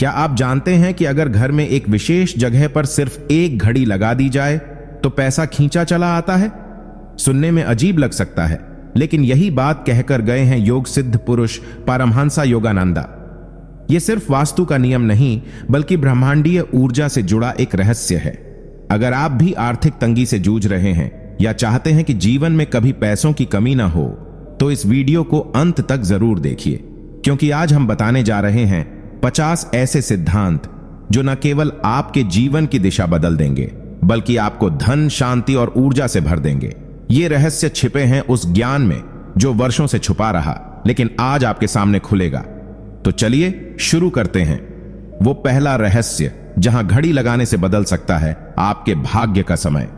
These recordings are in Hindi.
क्या आप जानते हैं कि अगर घर में एक विशेष जगह पर सिर्फ एक घड़ी लगा दी जाए तो पैसा खींचा चला आता है? सुनने में अजीब लग सकता है, लेकिन यही बात कहकर गए हैं योग सिद्ध पुरुष पारमहंसा योगानंदा। यह सिर्फ वास्तु का नियम नहीं, बल्कि ब्रह्मांडीय ऊर्जा से जुड़ा एक रहस्य है। अगर आप भी आर्थिक तंगी से जूझ रहे हैं या चाहते हैं कि जीवन में कभी पैसों की कमी ना हो, तो इस वीडियो को अंत तक जरूर देखिए, क्योंकि आज हम बताने जा रहे हैं 50 ऐसे सिद्धांत जो न केवल आपके जीवन की दिशा बदल देंगे, बल्कि आपको धन, शांति और ऊर्जा से भर देंगे। ये रहस्य छिपे हैं उस ज्ञान में जो वर्षों से छुपा रहा, लेकिन आज आपके सामने खुलेगा। तो चलिए शुरू करते हैं। वो पहला रहस्य जहां घड़ी लगाने से बदल सकता है आपके भाग्य का समय।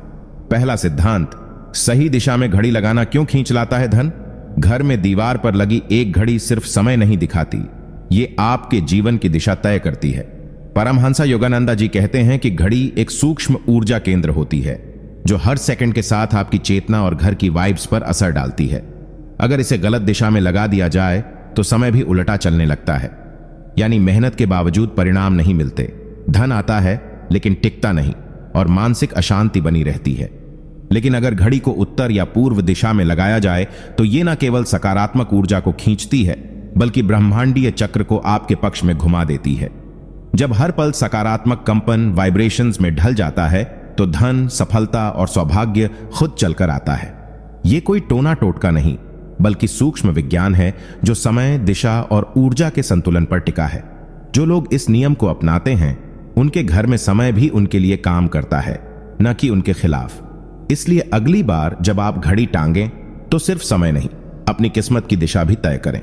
पहला सिद्धांत, सही दिशा में घड़ी लगाना क्यों खींच लाता है धन? घर में दीवार पर लगी एक घड़ी सिर्फ समय नहीं दिखाती, ये आपके जीवन की दिशा तय करती है। परमहंसा योगानंदा जी कहते हैं कि घड़ी एक सूक्ष्म ऊर्जा केंद्र होती है जो हर सेकंड के साथ आपकी चेतना और घर की वाइब्स पर असर डालती है। अगर इसे गलत दिशा में लगा दिया जाए तो समय भी उल्टा चलने लगता है, यानी मेहनत के बावजूद परिणाम नहीं मिलते। धन आता है लेकिन टिकता नहीं और मानसिक अशांति बनी रहती है। लेकिन अगर घड़ी को उत्तर या पूर्व दिशा में लगाया जाए तो यह न केवल सकारात्मक ऊर्जा को खींचती है, बल्कि ब्रह्मांडीय चक्र को आपके पक्ष में घुमा देती है। जब हर पल सकारात्मक कंपन वाइब्रेशंस में ढल जाता है तो धन, सफलता और सौभाग्य खुद चलकर आता है। यह कोई टोना टोटका नहीं, बल्कि सूक्ष्म विज्ञान है जो समय, दिशा और ऊर्जा के संतुलन पर टिका है। जो लोग इस नियम को अपनाते हैं उनके घर में समय भी उनके लिए काम करता है, न कि उनके खिलाफ। इसलिए अगली बार जब आप घड़ी टांगें तो सिर्फ समय नहीं, अपनी किस्मत की दिशा भी तय करें।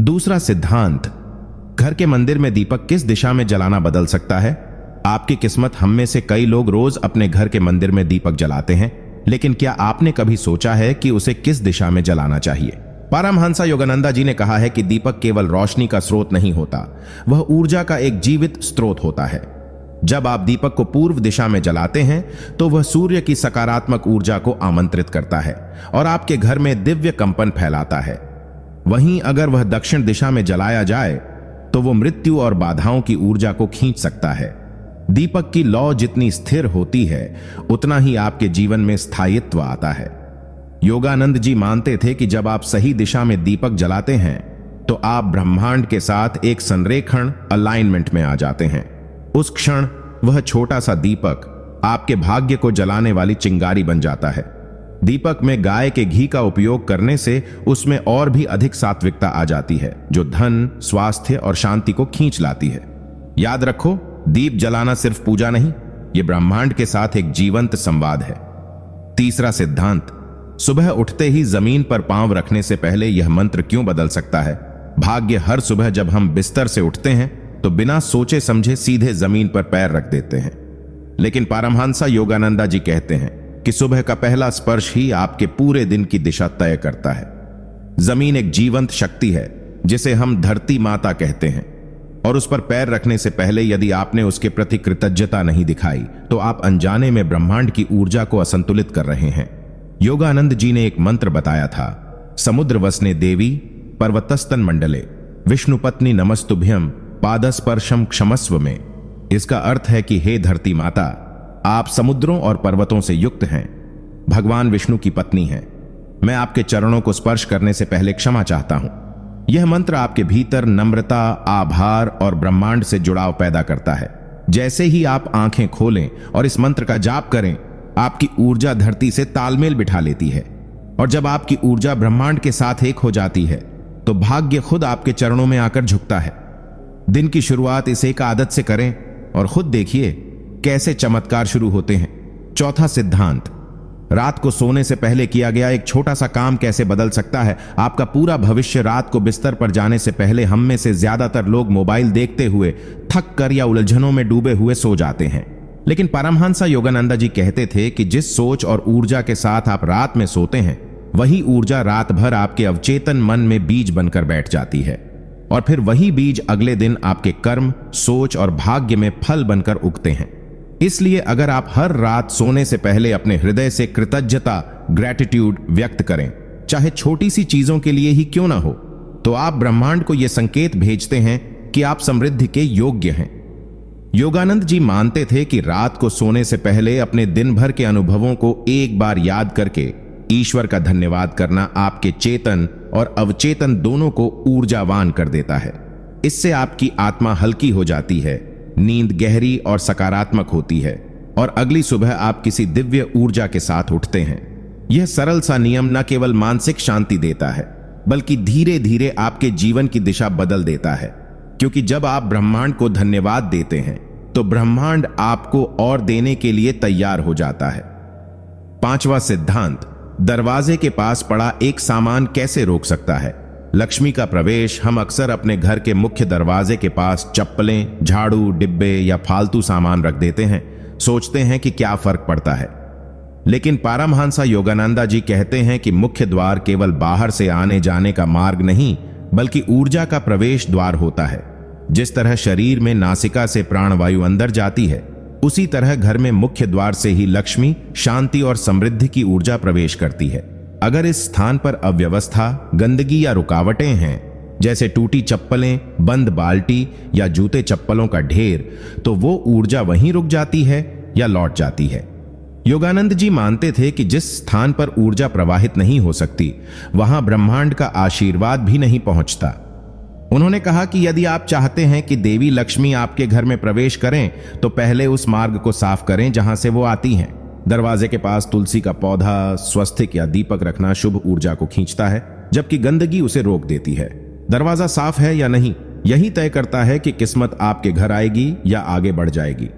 दूसरा सिद्धांत, घर के मंदिर में दीपक किस दिशा में जलाना बदल सकता है? आपकी किस्मत, हम में से कई लोग रोज अपने घर के मंदिर में दीपक जलाते हैं, लेकिन क्या आपने कभी सोचा है कि उसे किस दिशा में जलाना चाहिए? परमहंसा योगानंदा जी ने कहा है कि दीपक केवल रोशनी का स्रोत नहीं होता, वह ऊर्जा का एक जीवित स्रोत होता है। जब आप दीपक को पूर्व दिशा में जलाते हैं तो वह सूर्य की सकारात्मक ऊर्जा को आमंत्रित करता है और आपके घर में दिव्य कंपन फैलाता है। वहीं अगर वह दक्षिण दिशा में जलाया जाए तो वो मृत्यु और बाधाओं की ऊर्जा को खींच सकता है। दीपक की लौ जितनी स्थिर होती है, उतना ही आपके जीवन में स्थायित्व आता है। योगानंद जी मानते थे कि जब आप सही दिशा में दीपक जलाते हैं तो आप ब्रह्मांड के साथ एक संरेखण, अलाइनमेंट में आ जाते हैं। उस क्षण वह छोटा सा दीपक आपके भाग्य को जलाने वाली चिंगारी बन जाता है। दीपक में गाय के घी का उपयोग करने से उसमें और भी अधिक सात्विकता आ जाती है, जो धन, स्वास्थ्य और शांति को खींच लाती है। याद रखो, दीप जलाना सिर्फ पूजा नहीं, यह ब्रह्मांड के साथ एक जीवंत संवाद है। तीसरा सिद्धांत, सुबह उठते ही जमीन पर पांव रखने से पहले यह मंत्र क्यों बदल सकता है? भाग्य हर सुबह जब हम बिस्तर से उठते हैं तो बिना सोचे समझे सीधे जमीन पर पैर रख देते हैं, लेकिन परमहंसा योगानंदा जी कहते हैं कि सुबह का पहला स्पर्श ही आपके पूरे दिन की दिशा तय करता है। जमीन एक जीवंत शक्ति है जिसे हम धरती माता कहते हैं, और उस पर पैर रखने से पहले यदि आपने उसके प्रति कृतज्ञता नहीं दिखाई तो आप अनजाने में ब्रह्मांड की ऊर्जा को असंतुलित कर रहे हैं। योगानंद जी ने एक मंत्र बताया था, समुद्र वसने देवी पर्वतस्तन मंडले विष्णुपत्नी नमस्तुभ्यम पादस्पर्शम क्षमस्व में। इसका अर्थ है कि हे धरती माता, आप समुद्रों और पर्वतों से युक्त हैं, भगवान विष्णु की पत्नी हैं। मैं आपके चरणों को स्पर्श करने से पहले क्षमा चाहता हूं। यह मंत्र आपके भीतर नम्रता, आभार और ब्रह्मांड से जुड़ाव पैदा करता है। जैसे ही आप आंखें खोलें और इस मंत्र का जाप करें, आपकी ऊर्जा धरती से तालमेल बिठा लेती है, और जब आपकी ऊर्जा ब्रह्मांड के साथ एक हो जाती है तो भाग्य खुद आपके चरणों में आकर झुकता है। दिन की शुरुआत इस एक आदत से करें और खुद देखिए कैसे चमत्कार शुरू होते हैं। चौथा सिद्धांत, रात को सोने से पहले किया गया एक छोटा सा काम कैसे बदल सकता है आपका पूरा भविष्य। रात को बिस्तर पर जाने से पहले हम में से ज्यादातर लोग मोबाइल देखते हुए थक कर या उलझनों में डूबे हुए सो जाते हैं, लेकिन परमहंसा योगानंदा जी कहते थे कि जिस सोच और ऊर्जा के साथ आप रात में सोते हैं, वही ऊर्जा रात भर आपके अवचेतन मन में बीज बनकर बैठ जाती है, और फिर वही बीज अगले दिन आपके कर्म, सोच और भाग्य में फल बनकर उगते हैं। इसलिए अगर आप हर रात सोने से पहले अपने हृदय से कृतज्ञता, ग्रैटिट्यूड व्यक्त करें, चाहे छोटी सी चीजों के लिए ही क्यों ना हो, तो आप ब्रह्मांड को यह संकेत भेजते हैं कि आप समृद्धि के योग्य हैं। योगानंद जी मानते थे कि रात को सोने से पहले अपने दिन भर के अनुभवों को एक बार याद करके ईश्वर का धन्यवाद करना आपके चेतन और अवचेतन दोनों को ऊर्जावान कर देता है। इससे आपकी आत्मा हल्की हो जाती है, नींद गहरी और सकारात्मक होती है और अगली सुबह आप किसी दिव्य ऊर्जा के साथ उठते हैं। यह सरल सा नियम न केवल मानसिक शांति देता है, बल्कि धीरे धीरे आपके जीवन की दिशा बदल देता है, क्योंकि जब आप ब्रह्मांड को धन्यवाद देते हैं तो ब्रह्मांड आपको और देने के लिए तैयार हो जाता है। पांचवा सिद्धांत, दरवाजे के पास पड़ा एक सामान कैसे रोक सकता है। लक्ष्मी का प्रवेश हम अक्सर अपने घर के मुख्य दरवाजे के पास चप्पलें, झाड़ू, डिब्बे या फालतू सामान रख देते हैं। सोचते हैं कि क्या फर्क पड़ता है, लेकिन पारमहंस योगानंदा जी कहते हैं कि मुख्य द्वार केवल बाहर से आने जाने का मार्ग नहीं, बल्कि ऊर्जा का प्रवेश द्वार होता है। जिस तरह शरीर में नासिका से प्राणवायु अंदर जाती है, उसी तरह घर में मुख्य द्वार से ही लक्ष्मी, शांति और समृद्धि की ऊर्जा प्रवेश करती है। अगर इस स्थान पर अव्यवस्था, गंदगी या रुकावटें हैं, जैसे टूटी चप्पलें, बंद बाल्टी या जूते चप्पलों का ढेर, तो वो ऊर्जा वहीं रुक जाती है या लौट जाती है। योगानंद जी मानते थे कि जिस स्थान पर ऊर्जा प्रवाहित नहीं हो सकती, वहां ब्रह्मांड का आशीर्वाद भी नहीं पहुंचता। उन्होंने कहा कि यदि आप चाहते हैं कि देवी लक्ष्मी आपके घर में प्रवेश करें, तो पहले उस मार्ग को साफ करें जहां से वो आती हैं। दरवाजे के पास तुलसी का पौधा, स्वस्तिक या दीपक रखना शुभ ऊर्जा को खींचता है, जबकि गंदगी उसे रोक देती है। दरवाजा साफ है या नहीं, यही तय करता है कि किस्मत आपके घर आएगी या आगे बढ़ जाएगी।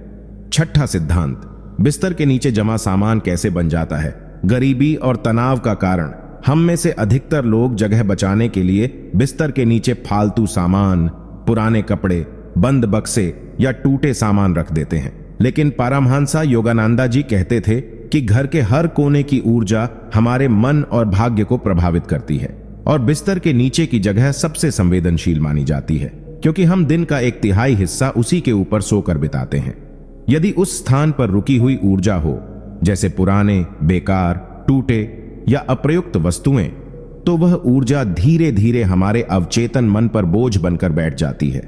छठा सिद्धांत, बिस्तर के नीचे जमा सामान कैसे बन जाता है। गरीबी और तनाव का कारण हम में से अधिकतर लोग जगह बचाने के लिए बिस्तर के नीचे फालतू सामान, पुराने कपड़े, बंद बक्से या टूटे सामान रख देते हैं। लेकिन पारमहंस योगानंदा जी कहते थे कि घर के हर कोने की ऊर्जा हमारे मन और भाग्य को प्रभावित करती है, और बिस्तर के नीचे की जगह सबसे संवेदनशील मानी जाती है, क्योंकि हम दिन का 1/3 हिस्सा उसी के ऊपर सोकर बिताते हैं। यदि उस स्थान पर रुकी हुई ऊर्जा हो, जैसे पुराने, बेकार, टूटे या अप्रयुक्त वस्तुएं, तो वह ऊर्जा धीरे धीरे हमारे अवचेतन मन पर बोझ बनकर बैठ जाती है।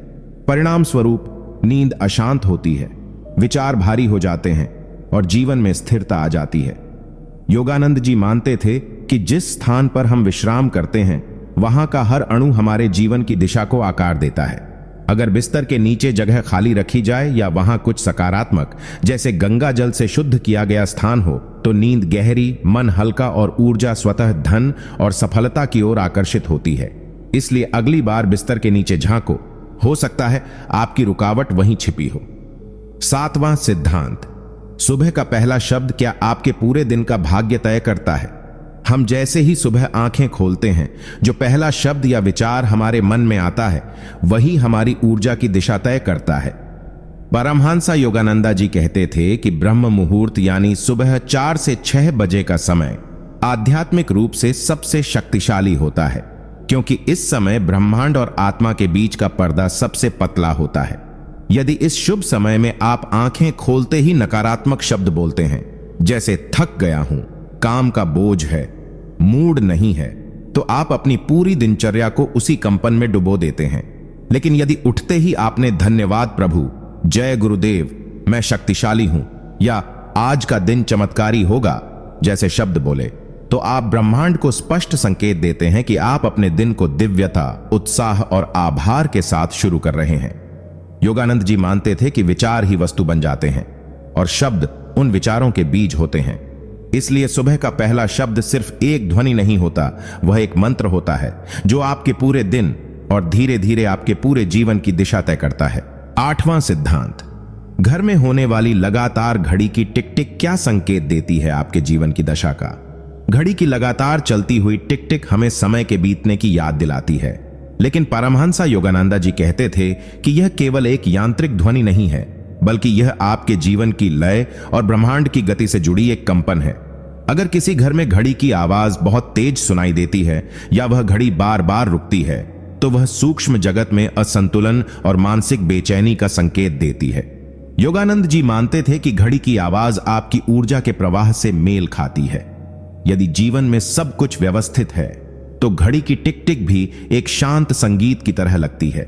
परिणाम स्वरूप नींद अशांत होती है, विचार भारी हो जाते हैं और जीवन में स्थिरता आ जाती है। योगानंद जी मानते थे कि जिस स्थान पर हम विश्राम करते हैं, वहां का हर अणु हमारे जीवन की दिशा को आकार देता है। अगर बिस्तर के नीचे जगह खाली रखी जाए या वहां कुछ सकारात्मक, जैसे गंगा जल से शुद्ध किया गया स्थान हो, तो नींद गहरी, मन हल्का और ऊर्जा स्वतः धन और सफलता की ओर आकर्षित होती है। इसलिए अगली बार बिस्तर के नीचे झांको, हो सकता है आपकी रुकावट वहीं छिपी हो। सातवां सिद्धांत, सुबह का पहला शब्द क्या आपके पूरे दिन का भाग्य तय करता है। हम जैसे ही सुबह आंखें खोलते हैं, जो पहला शब्द या विचार हमारे मन में आता है, वही हमारी ऊर्जा की दिशा तय करता है। परमहंस योगानंदा जी कहते थे कि ब्रह्म मुहूर्त यानी सुबह 4 से 6 बजे का समय आध्यात्मिक रूप से सबसे शक्तिशाली होता है, क्योंकि इस समय ब्रह्मांड और आत्मा के बीच का पर्दा सबसे पतला होता है। यदि इस शुभ समय में आप आंखें खोलते ही नकारात्मक शब्द बोलते हैं, जैसे थक गया हूं, काम का बोझ है, मूड नहीं है, तो आप अपनी पूरी दिनचर्या को उसी कंपन में डुबो देते हैं। लेकिन यदि उठते ही आपने धन्यवाद प्रभु, जय गुरुदेव, मैं शक्तिशाली हूं, या आज का दिन चमत्कारी होगा जैसे शब्द बोले, तो आप ब्रह्मांड को स्पष्ट संकेत देते हैं कि आप अपने दिन को दिव्यता, उत्साह और आभार के साथ शुरू कर रहे हैं। योगानंद जी मानते थे कि विचार ही वस्तु बन जाते हैं और शब्द उन विचारों के बीज होते हैं। इसलिए सुबह का पहला शब्द सिर्फ एक ध्वनि नहीं होता, वह एक मंत्र होता है जो आपके पूरे दिन और धीरे धीरे आपके पूरे जीवन की दिशा तय करता है। आठवां सिद्धांत, घर में होने वाली लगातार घड़ी की टिक टिक क्या संकेत देती है आपके जीवन की दशा का। घड़ी की लगातार चलती हुई टिक टिक हमें समय के बीतने की याद दिलाती है, लेकिन परमहंस योगानंदा जी कहते थे कि यह केवल एक यांत्रिक ध्वनि नहीं है, बल्कि यह आपके जीवन की लय और ब्रह्मांड की गति से जुड़ी एक कंपन है। अगर किसी घर में घड़ी की आवाज बहुत तेज सुनाई देती है या वह घड़ी बार बार रुकती है, तो वह सूक्ष्म जगत में असंतुलन और मानसिक बेचैनी का संकेत देती है। योगानंद जी मानते थे कि घड़ी की आवाज आपकी ऊर्जा के प्रवाह से मेल खाती है। यदि जीवन में सब कुछ व्यवस्थित है, तो घड़ी की टिक टिक भी एक शांत संगीत की तरह लगती है।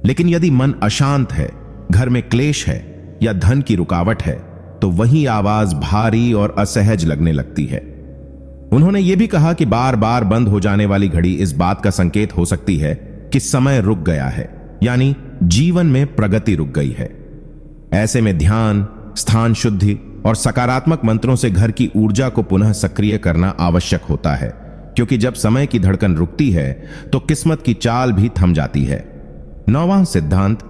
लेकिन यदि मन अशांत है, घर में क्लेश है या धन की रुकावट है, तो वही आवाज भारी और असहज लगने लगती है। उन्होंने यह भी कहा कि बार बार बंद हो जाने वाली घड़ी इस बात का संकेत हो सकती है कि समय रुक गया है, यानी जीवन में प्रगति रुक गई है। ऐसे में ध्यान, स्थान शुद्धि और सकारात्मक मंत्रों से घर की ऊर्जा को पुनः सक्रिय करना आवश्यक होता है, क्योंकि जब समय की धड़कन रुकती है तो किस्मत की चाल भी थम जाती है। 9वां सिद्धांत,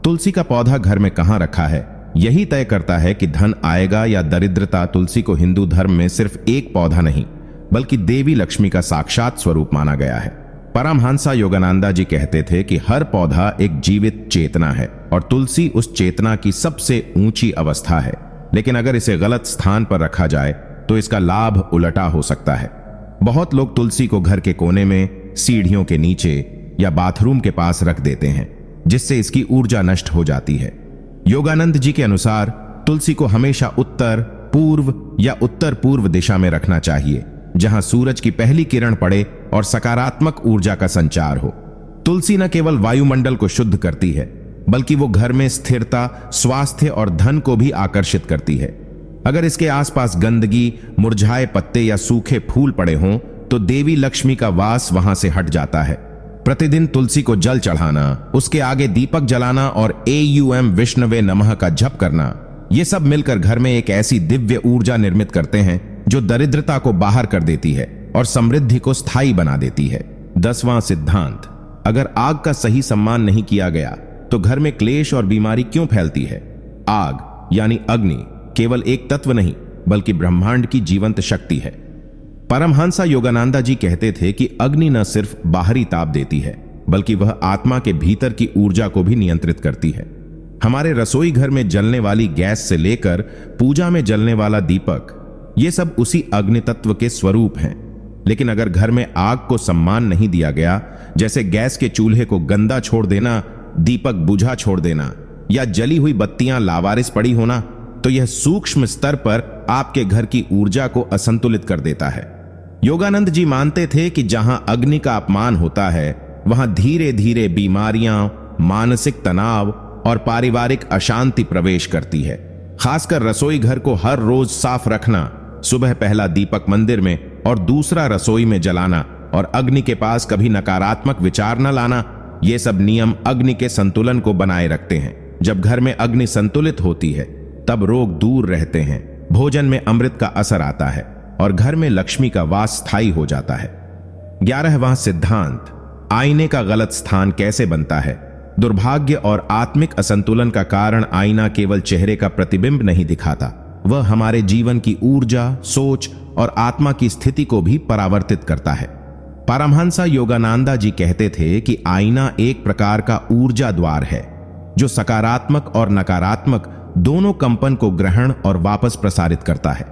तुलसी का पौधा घर में कहां रखा है यही तय करता है कि धन आएगा या दरिद्रता। तुलसी को हिंदू धर्म में सिर्फ एक पौधा नहीं, बल्कि देवी लक्ष्मी का साक्षात स्वरूप माना गया है। परमहंसा योगानंदा जी कहते थे कि हर पौधा एक जीवित चेतना है और तुलसी उस चेतना की सबसे ऊंची अवस्था है। लेकिन अगर इसे गलत स्थान पर रखा जाए तो इसका लाभ उलटा हो सकता है। बहुत लोग तुलसी को घर के कोने में, सीढ़ियों के नीचे या बाथरूम के पास रख देते हैं, जिससे इसकी ऊर्जा नष्ट हो जाती है। योगानंद जी के अनुसार तुलसी को हमेशा उत्तर, पूर्व या उत्तर पूर्व दिशा में रखना चाहिए, जहां सूरज की पहली किरण पड़े और सकारात्मक ऊर्जा का संचार हो। तुलसी न केवल वायुमंडल को शुद्ध करती है, बल्कि वो घर में स्थिरता, स्वास्थ्य और धन को भी आकर्षित करती है। अगर इसके आसपास गंदगी, मुरझाए पत्ते या सूखे फूल पड़े हों तो देवी लक्ष्मी का वास वहां से हट जाता है। प्रतिदिन तुलसी को जल चढ़ाना, उसके आगे दीपक जलाना और AUM विष्णवे नमः का जप करना, ये सब मिलकर घर में एक ऐसी दिव्य ऊर्जा निर्मित करते हैं जो दरिद्रता को बाहर कर देती है और समृद्धि को स्थायी बना देती है। 10वां सिद्धांत, अगर आग का सही सम्मान नहीं किया गया तो घर में क्लेश और बीमारी क्यों फैलती है? आग यानी अग्नि केवल एक तत्व नहीं, बल्कि ब्रह्मांड की जीवंत शक्ति है। परमहंसा योगानंदा जी कहते थे कि अग्नि न सिर्फ बाहरी ताप देती है, बल्कि वह आत्मा के भीतर की ऊर्जा को भी नियंत्रित करती है। हमारे रसोई घर में जलने वाली गैस से लेकर पूजा में जलने वाला दीपक, ये सब उसी अग्नि तत्व के स्वरूप हैं। लेकिन अगर घर में आग को सम्मान नहीं दिया गया, जैसे गैस के चूल्हे को गंदा छोड़ देना, दीपक बुझा छोड़ देना या जली हुई बत्तियां लावारिस पड़ी होना, तो यह सूक्ष्म स्तर पर आपके घर की ऊर्जा को असंतुलित कर देता है। योगानंद जी मानते थे कि जहां अग्नि का अपमान होता है, वहां धीरे धीरे बीमारियां, मानसिक तनाव और पारिवारिक अशांति प्रवेश करती है। खासकर रसोई घर को हर रोज साफ रखना, सुबह पहला दीपक मंदिर में और दूसरा रसोई में जलाना और अग्नि के पास कभी नकारात्मक विचार न लाना, ये सब नियम अग्नि के संतुलन को बनाए रखते हैं। जब घर में अग्नि संतुलित होती है, तब रोग दूर रहते हैं, भोजन में अमृत का असर आता है और घर में लक्ष्मी का वास स्थायी हो जाता है। 11वां सिद्धांत, आईने का गलत स्थान कैसे बनता है? दुर्भाग्य और आत्मिक असंतुलन का कारण आईना केवल चेहरे का प्रतिबिंब नहीं दिखाता, वह हमारे जीवन की ऊर्जा, सोच और आत्मा की स्थिति को भी परावर्तित करता है। परमहंसा योगानंदा जी कहते थे कि आईना एक प्रकार का ऊर्जा द्वार है, जो सकारात्मक और नकारात्मक दोनों कंपन को ग्रहण और वापस प्रसारित करता है।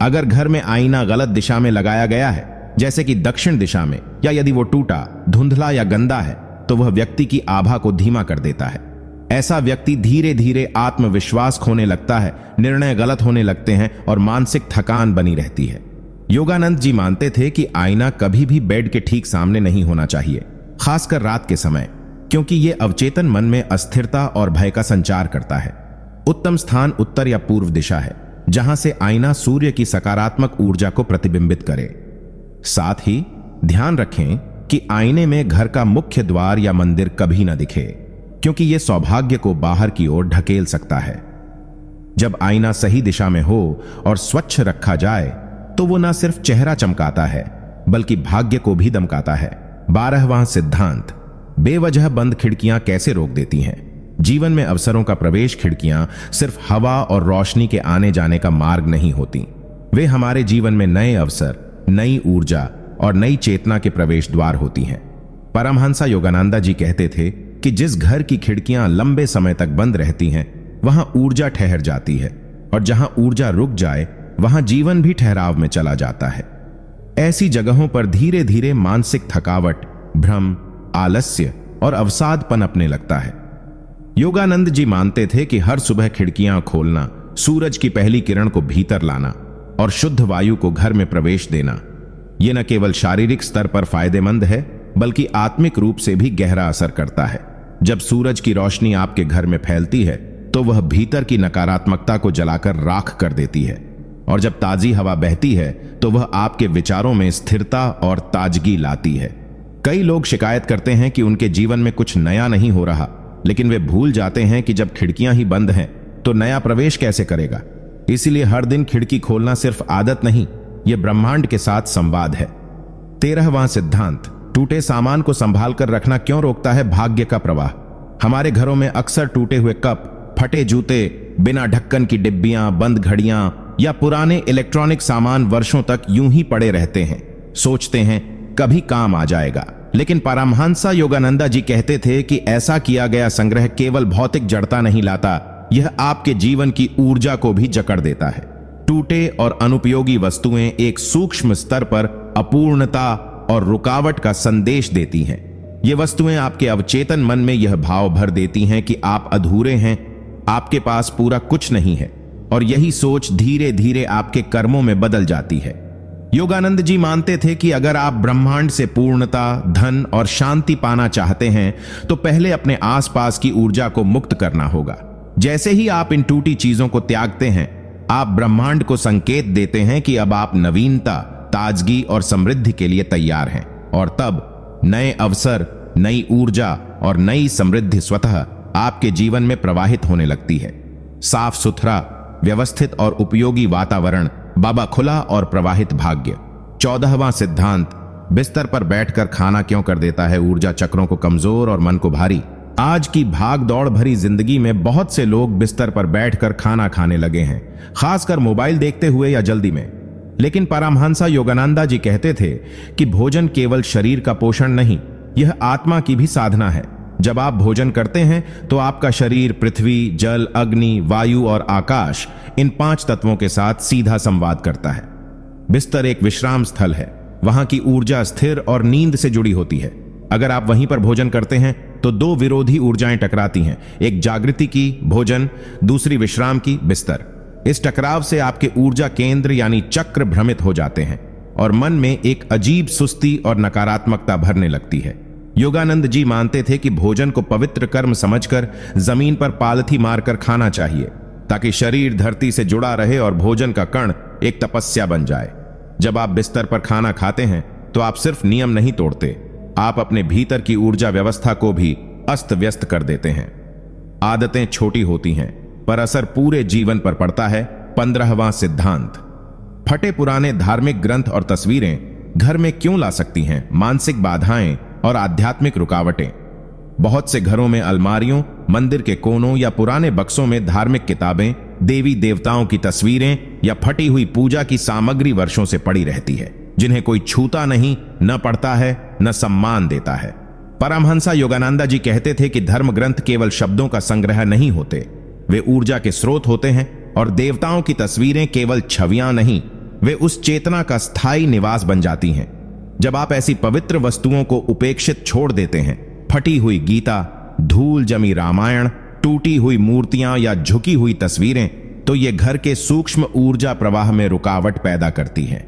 अगर घर में आईना गलत दिशा में लगाया गया है, जैसे कि दक्षिण दिशा में, या यदि वो टूटा, धुंधला या गंदा है, तो वह व्यक्ति की आभा को धीमा कर देता है। ऐसा व्यक्ति धीरे धीरे आत्मविश्वास खोने लगता है, निर्णय गलत होने लगते हैं और मानसिक थकान बनी रहती है। योगानंद जी मानते थे कि आईना कभी भी बेड के ठीक सामने नहीं होना चाहिए, खासकर रात के समय, क्योंकि यह अवचेतन मन में अस्थिरता और भय का संचार करता है। उत्तम स्थान उत्तर या पूर्व दिशा है, जहां से आईना सूर्य की सकारात्मक ऊर्जा को प्रतिबिंबित करे। साथ ही ध्यान रखें कि आईने में घर का मुख्य द्वार या मंदिर कभी न दिखे, क्योंकि यह सौभाग्य को बाहर की ओर ढकेल सकता है। जब आईना सही दिशा में हो और स्वच्छ रखा जाए, तो वो न सिर्फ चेहरा चमकाता है, बल्कि भाग्य को भी दमकाता है। 12वां सिद्धांत, बेवजह बंद खिड़कियां कैसे रोक देती हैं? जीवन में अवसरों का प्रवेश खिड़कियां सिर्फ हवा और रोशनी के आने जाने का मार्ग नहीं होती, वे हमारे जीवन में नए अवसर, नई ऊर्जा और नई चेतना के प्रवेश द्वार होती हैं। परमहंसा योगानंदा जी कहते थे कि जिस घर की खिड़कियां लंबे समय तक बंद रहती हैं, वहां ऊर्जा ठहर जाती है, और जहां ऊर्जा रुक जाए, वहां जीवन भी ठहराव में चला जाता है। ऐसी जगहों पर धीरे धीरे मानसिक थकावट, भ्रम, आलस्य और अवसाद पनपने लगता है। योगानंद जी मानते थे कि हर सुबह खिड़कियां खोलना, सूरज की पहली किरण को भीतर लाना और शुद्ध वायु को घर में प्रवेश देना, यह न केवल शारीरिक स्तर पर फायदेमंद है, बल्कि आत्मिक रूप से भी गहरा असर करता है। जब सूरज की रोशनी आपके घर में फैलती है तो वह भीतर की नकारात्मकता को जलाकर राख कर देती है, और जब ताजी हवा बहती है तो वह आपके विचारों में स्थिरता और ताजगी लाती है। कई लोग शिकायत करते हैं कि उनके जीवन में कुछ नया नहीं हो रहा, लेकिन वे भूल जाते हैं कि जब खिड़कियां ही बंद हैं तो नया प्रवेश कैसे करेगा। इसीलिए हर दिन खिड़की खोलना सिर्फ आदत नहीं, यह ब्रह्मांड के साथ संवाद है। 13वां सिद्धांत, टूटे सामान को संभाल कर रखना क्यों रोकता है भाग्य का प्रवाह। हमारे घरों में अक्सर टूटे हुए कप, फटे जूते, बिना ढक्कन की डिब्बियां, बंद घड़ियां या पुराने इलेक्ट्रॉनिक सामान वर्षों तक यूं ही पड़े रहते हैं। सोचते हैं कभी काम आ जाएगा, लेकिन परमहंस योगानंदा जी कहते थे कि ऐसा किया गया संग्रह केवल भौतिक जड़ता नहीं लाता, यह आपके जीवन की ऊर्जा को भी जकड़ देता है। टूटे और अनुपयोगी वस्तुएं एक सूक्ष्म स्तर पर अपूर्णता और रुकावट का संदेश देती हैं। ये वस्तुएं आपके अवचेतन मन में यह भाव भर देती हैं कि आप अधूरे हैं, आपके पास पूरा कुछ नहीं है, और यही सोच धीरे धीरे आपके कर्मों में बदल जाती है। योगानंद जी मानते थे कि अगर आप ब्रह्मांड से पूर्णता, धन और शांति पाना चाहते हैं तो पहले अपने आसपास की ऊर्जा को मुक्त करना होगा। जैसे ही आप इन टूटी चीजों को त्यागते हैं, आप ब्रह्मांड को संकेत देते हैं कि अब आप नवीनता, ताजगी और समृद्धि के लिए तैयार हैं, और तब नए अवसर, नई ऊर्जा और नई समृद्धि स्वतः आपके जीवन में प्रवाहित होने लगती है। साफ सुथरा, व्यवस्थित और उपयोगी वातावरण, बाबा खुला और प्रवाहित भाग्य। 14वां सिद्धांत, बिस्तर पर बैठकर खाना क्यों कर देता है ऊर्जा चक्रों को कमजोर और मन को भारी। आज की भाग दौड़ भरी जिंदगी में बहुत से लोग बिस्तर पर बैठकर खाना खाने लगे हैं, खासकर मोबाइल देखते हुए या जल्दी में। लेकिन परमहंस योगानंदा जी कहते थे कि भोजन केवल शरीर का पोषण नहीं, यह आत्मा की भी साधना है। जब आप भोजन करते हैं तो आपका शरीर पृथ्वी, जल, अग्नि, वायु और आकाश, इन 5 तत्वों के साथ सीधा संवाद करता है। बिस्तर एक विश्राम स्थल है, वहां की ऊर्जा स्थिर और नींद से जुड़ी होती है। अगर आप वहीं पर भोजन करते हैं तो 2 विरोधी ऊर्जाएं टकराती हैं, एक जागृति की भोजन, दूसरी विश्राम की बिस्तर। इस टकराव से आपके ऊर्जा केंद्र यानी चक्र भ्रमित हो जाते हैं और मन में एक अजीब सुस्ती और नकारात्मकता भरने लगती है। योगानंद जी मानते थे कि भोजन को पवित्र कर्म समझकर जमीन पर पालथी मारकर खाना चाहिए, ताकि शरीर धरती से जुड़ा रहे और भोजन का कण एक तपस्या बन जाए। जब आप बिस्तर पर खाना खाते हैं तो आप सिर्फ नियम नहीं तोड़ते, आप अपने भीतर की ऊर्जा व्यवस्था को भी अस्त व्यस्त कर देते हैं। आदतें छोटी होती हैं पर असर पूरे जीवन पर पड़ता है। 15वां सिद्धांत, फटे पुराने धार्मिक ग्रंथ और तस्वीरें घर में क्यों ला सकती हैं मानसिक बाधाएं और आध्यात्मिक रुकावटें। बहुत से घरों में अलमारियों, मंदिर के कोनों या पुराने बक्सों में धार्मिक किताबें, देवी देवताओं की तस्वीरें या फटी हुई पूजा की सामग्री वर्षों से पड़ी रहती है, जिन्हें कोई छूता नहीं, न पढ़ता है, न सम्मान देता है। परमहंस योगानंदा जी कहते थे कि धर्म ग्रंथ केवल शब्दों का संग्रह नहीं होते, वे ऊर्जा के स्रोत होते हैं, और देवताओं की तस्वीरें केवल छवियां नहीं, वे उस चेतना का स्थायी निवास बन जाती हैं। जब आप ऐसी पवित्र वस्तुओं को उपेक्षित छोड़ देते हैं, फटी हुई गीता, धूल जमी रामायण, टूटी हुई मूर्तियां या झुकी हुई तस्वीरें, तो ये घर के सूक्ष्म ऊर्जा प्रवाह में रुकावट पैदा करती हैं।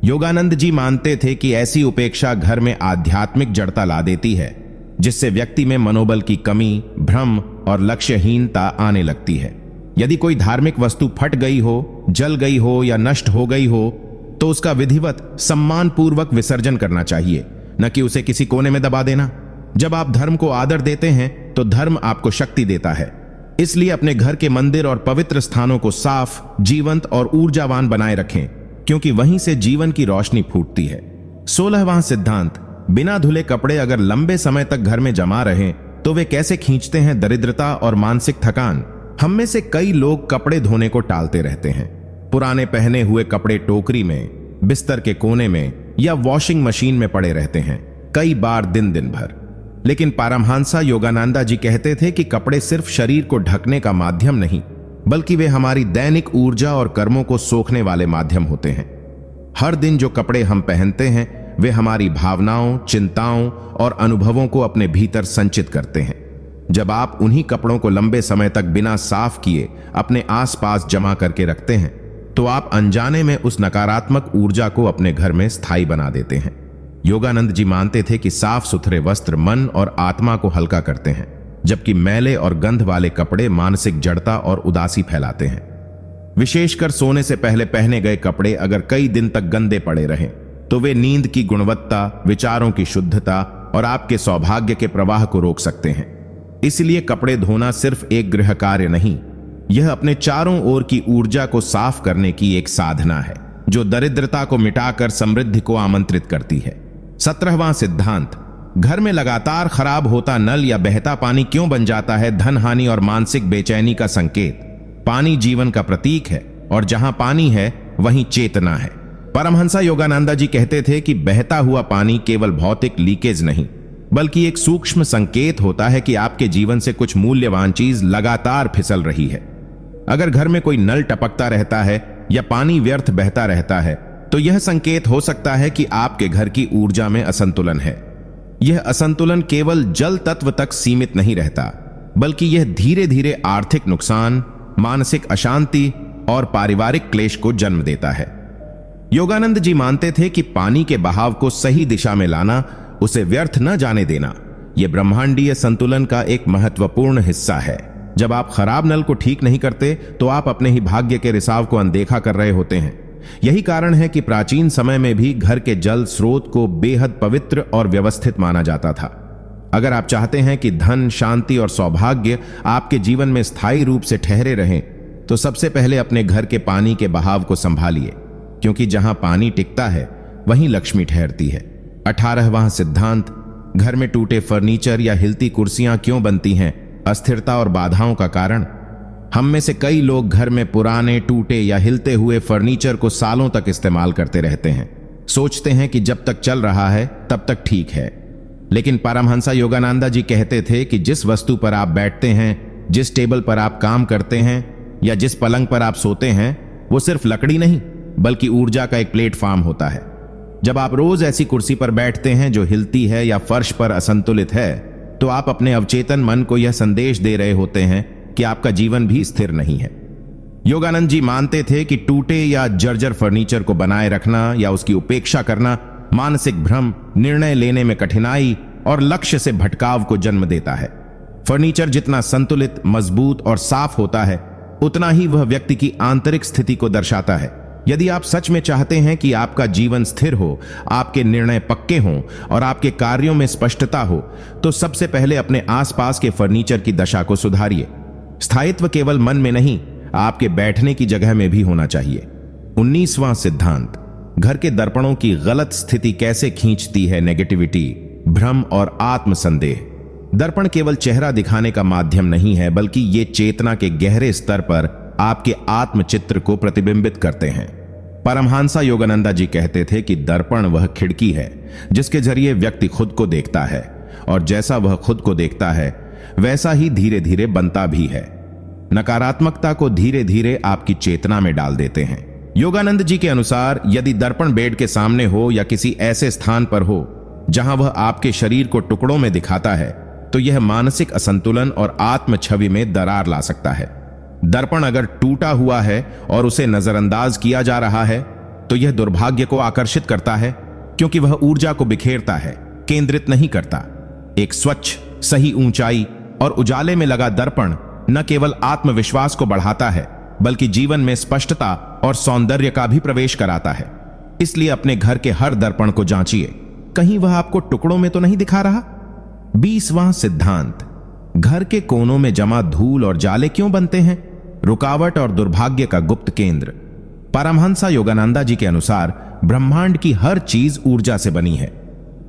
योगानंद जी मानते थे कि ऐसी उपेक्षा घर में आध्यात्मिक जड़ता ला देती है, जिससे व्यक्ति में मनोबल की कमी, भ्रम और लक्ष्यहीनता आने लगती है। यदि कोई धार्मिक वस्तु फट गई हो, जल गई हो या नष्ट हो गई हो तो उसका विधिवत सम्मानपूर्वक विसर्जन करना चाहिए, न कि उसे किसी कोने में दबा देना। जब आप धर्म को आदर देते हैं तो धर्म आपको शक्ति देता है। इसलिए अपने घर के मंदिर और पवित्र स्थानों को साफ, जीवंत और ऊर्जावान बनाए रखें, क्योंकि वहीं से जीवन की रोशनी फूटती है। 16वां सिद्धांत, बिना धुले कपड़े अगर लंबे समय तक घर में जमा रहें तो वे कैसे खींचते हैं दरिद्रता और मानसिक थकान। हम में से कई लोग कपड़े धोने को टालते रहते हैं। पुराने पहने हुए कपड़े टोकरी में, बिस्तर के कोने में या वॉशिंग मशीन में पड़े रहते हैं, कई बार दिन भर। लेकिन परमहंस योगानंदा जी कहते थे कि कपड़े सिर्फ शरीर को ढकने का माध्यम नहीं, बल्कि वे हमारी दैनिक ऊर्जा और कर्मों को सोखने वाले माध्यम होते हैं। हर दिन जो कपड़े हम पहनते हैं वे हमारी भावनाओं, चिंताओं और अनुभवों को अपने भीतर संचित करते हैं। जब आप उन्हीं कपड़ों को लंबे समय तक बिना साफ किए अपने आसपास जमा करके रखते हैं तो आप अनजाने में उस नकारात्मक ऊर्जा को अपने घर में स्थायी बना देते हैं। योगानंद जी मानते थे कि साफ सुथरे वस्त्र मन और आत्मा को हल्का करते हैं। जबकि मैले और गंध वाले कपड़े मानसिक जड़ता और उदासी फैलाते हैं। विशेषकर सोने से पहले पहने गए कपड़े अगर कई दिन तक गंदे पड़े रहें तो वे नींद की गुणवत्ता, विचारों की शुद्धता और आपके सौभाग्य के प्रवाह को रोक सकते हैं। इसलिए कपड़े धोना सिर्फ एक गृह कार्य नहीं, यह अपने चारों ओर की ऊर्जा को साफ करने की एक साधना है जो दरिद्रता को मिटाकर समृद्धि को आमंत्रित करती है। 17वां सिद्धांत, घर में लगातार खराब होता नल या बहता पानी क्यों बन जाता है धन हानि और मानसिक बेचैनी का संकेत। पानी जीवन का प्रतीक है और जहां पानी है वहीं चेतना है। परमहंसा योगानंदा जी कहते थे कि बहता हुआ पानी केवल भौतिक लीकेज नहीं बल्कि एक सूक्ष्म संकेत होता है कि आपके जीवन से कुछ मूल्यवान चीज लगातार फिसल रही है। अगर घर में कोई नल टपकता रहता है या पानी व्यर्थ बहता रहता है तो यह संकेत हो सकता है कि आपके घर की ऊर्जा में असंतुलन है। यह असंतुलन केवल जल तत्व तक सीमित नहीं रहता बल्कि यह धीरे धीरे आर्थिक नुकसान, मानसिक अशांति और पारिवारिक क्लेश को जन्म देता है। योगानंद जी मानते थे कि पानी के बहाव को सही दिशा में लाना, उसे व्यर्थ न जाने देना, यह ब्रह्मांडीय संतुलन का एक महत्वपूर्ण हिस्सा है। जब आप खराब नल को ठीक नहीं करते तो आप अपने ही भाग्य के रिसाव को अनदेखा कर रहे होते हैं। यही कारण है कि प्राचीन समय में भी घर के जल स्रोत को बेहद पवित्र और व्यवस्थित माना जाता था। अगर आप चाहते हैं कि धन, शांति और सौभाग्य आपके जीवन में स्थायी रूप से ठहरे रहें तो सबसे पहले अपने घर के पानी के बहाव को संभालिए, क्योंकि जहां पानी टिकता है वहीं लक्ष्मी ठहरती है। 18वां सिद्धांत, घर में टूटे फर्नीचर या हिलती कुर्सियां क्यों बनती हैं, अस्थिरता और बाधाओं का कारण। हम में से कई लोग घर में पुराने, टूटे या हिलते हुए फर्नीचर को सालों तक इस्तेमाल करते रहते हैं। सोचते हैं कि जब तक चल रहा है तब तक ठीक है, लेकिन परमहंसा योगानंदा जी कहते थे कि जिस वस्तु पर आप बैठते हैं, जिस टेबल पर आप काम करते हैं या जिस पलंग पर आप सोते हैं, वो सिर्फ लकड़ी नहीं बल्कि ऊर्जा का एक प्लेटफॉर्म होता है। जब आप रोज ऐसी कुर्सी पर बैठते हैं जो हिलती है या फर्श पर असंतुलित है तो आप अपने अवचेतन मन को यह संदेश दे रहे होते हैं कि आपका जीवन भी स्थिर नहीं है। योगानंद जी मानते थे कि टूटे या जर्जर फर्नीचर को बनाए रखना या उसकी उपेक्षा करना मानसिक भ्रम, निर्णय लेने में कठिनाई और लक्ष्य से भटकाव को जन्म देता है। फर्नीचर जितना संतुलित, मजबूत और साफ होता है उतना ही वह व्यक्ति की आंतरिक स्थिति को दर्शाता है। यदि आप सच में चाहते हैं कि आपका जीवन स्थिर हो, आपके निर्णय पक्के हों और आपके कार्यों में स्पष्टता हो, तो सबसे पहले अपने आसपास के फर्नीचर की दशा को सुधारिए। स्थायित्व केवल मन में नहीं, आपके बैठने की जगह में भी होना चाहिए। 19वां सिद्धांत, घर के दर्पणों की गलत स्थिति कैसे खींचती है नेगेटिविटी, भ्रम और आत्मसंदेह। दर्पण केवल चेहरा दिखाने का माध्यम नहीं है बल्कि ये चेतना के गहरे स्तर पर आपके आत्मचित्र को प्रतिबिंबित करते हैं। परमहंसा योगानंदा जी कहते थे कि दर्पण वह खिड़की है जिसके जरिए व्यक्ति खुद को देखता है, और जैसा वह खुद को देखता है वैसा ही धीरे धीरे बनता भी है। नकारात्मकता को धीरे धीरे आपकी चेतना में डाल देते हैं। योगानंद जी के अनुसार यदि दर्पण बेड के सामने हो या किसी ऐसे स्थान पर हो जहां वह आपके शरीर को टुकड़ों में दिखाता है तो यह मानसिक असंतुलन और आत्म छवि में दरार ला सकता है। दर्पण अगर टूटा हुआ है और उसे नजरअंदाज किया जा रहा है तो यह दुर्भाग्य को आकर्षित करता है, क्योंकि वह ऊर्जा को बिखेरता है, केंद्रित नहीं करता। एक स्वच्छ, सही ऊंचाई और उजाले में लगा दर्पण न केवल आत्मविश्वास को बढ़ाता है बल्कि जीवन में स्पष्टता और सौंदर्य का भी प्रवेश कराता है। इसलिए अपने घर के हर दर्पण को जांचिए, कहीं वह आपको टुकड़ों में तो नहीं दिखा रहा। 20वां सिद्धांत, घर के कोनों में जमा धूल और जाले क्यों बनते हैं, रुकावट और दुर्भाग्य का गुप्त केंद्र। परमहंसा योगानंदा जी के अनुसार ब्रह्मांड की हर चीज ऊर्जा से बनी है।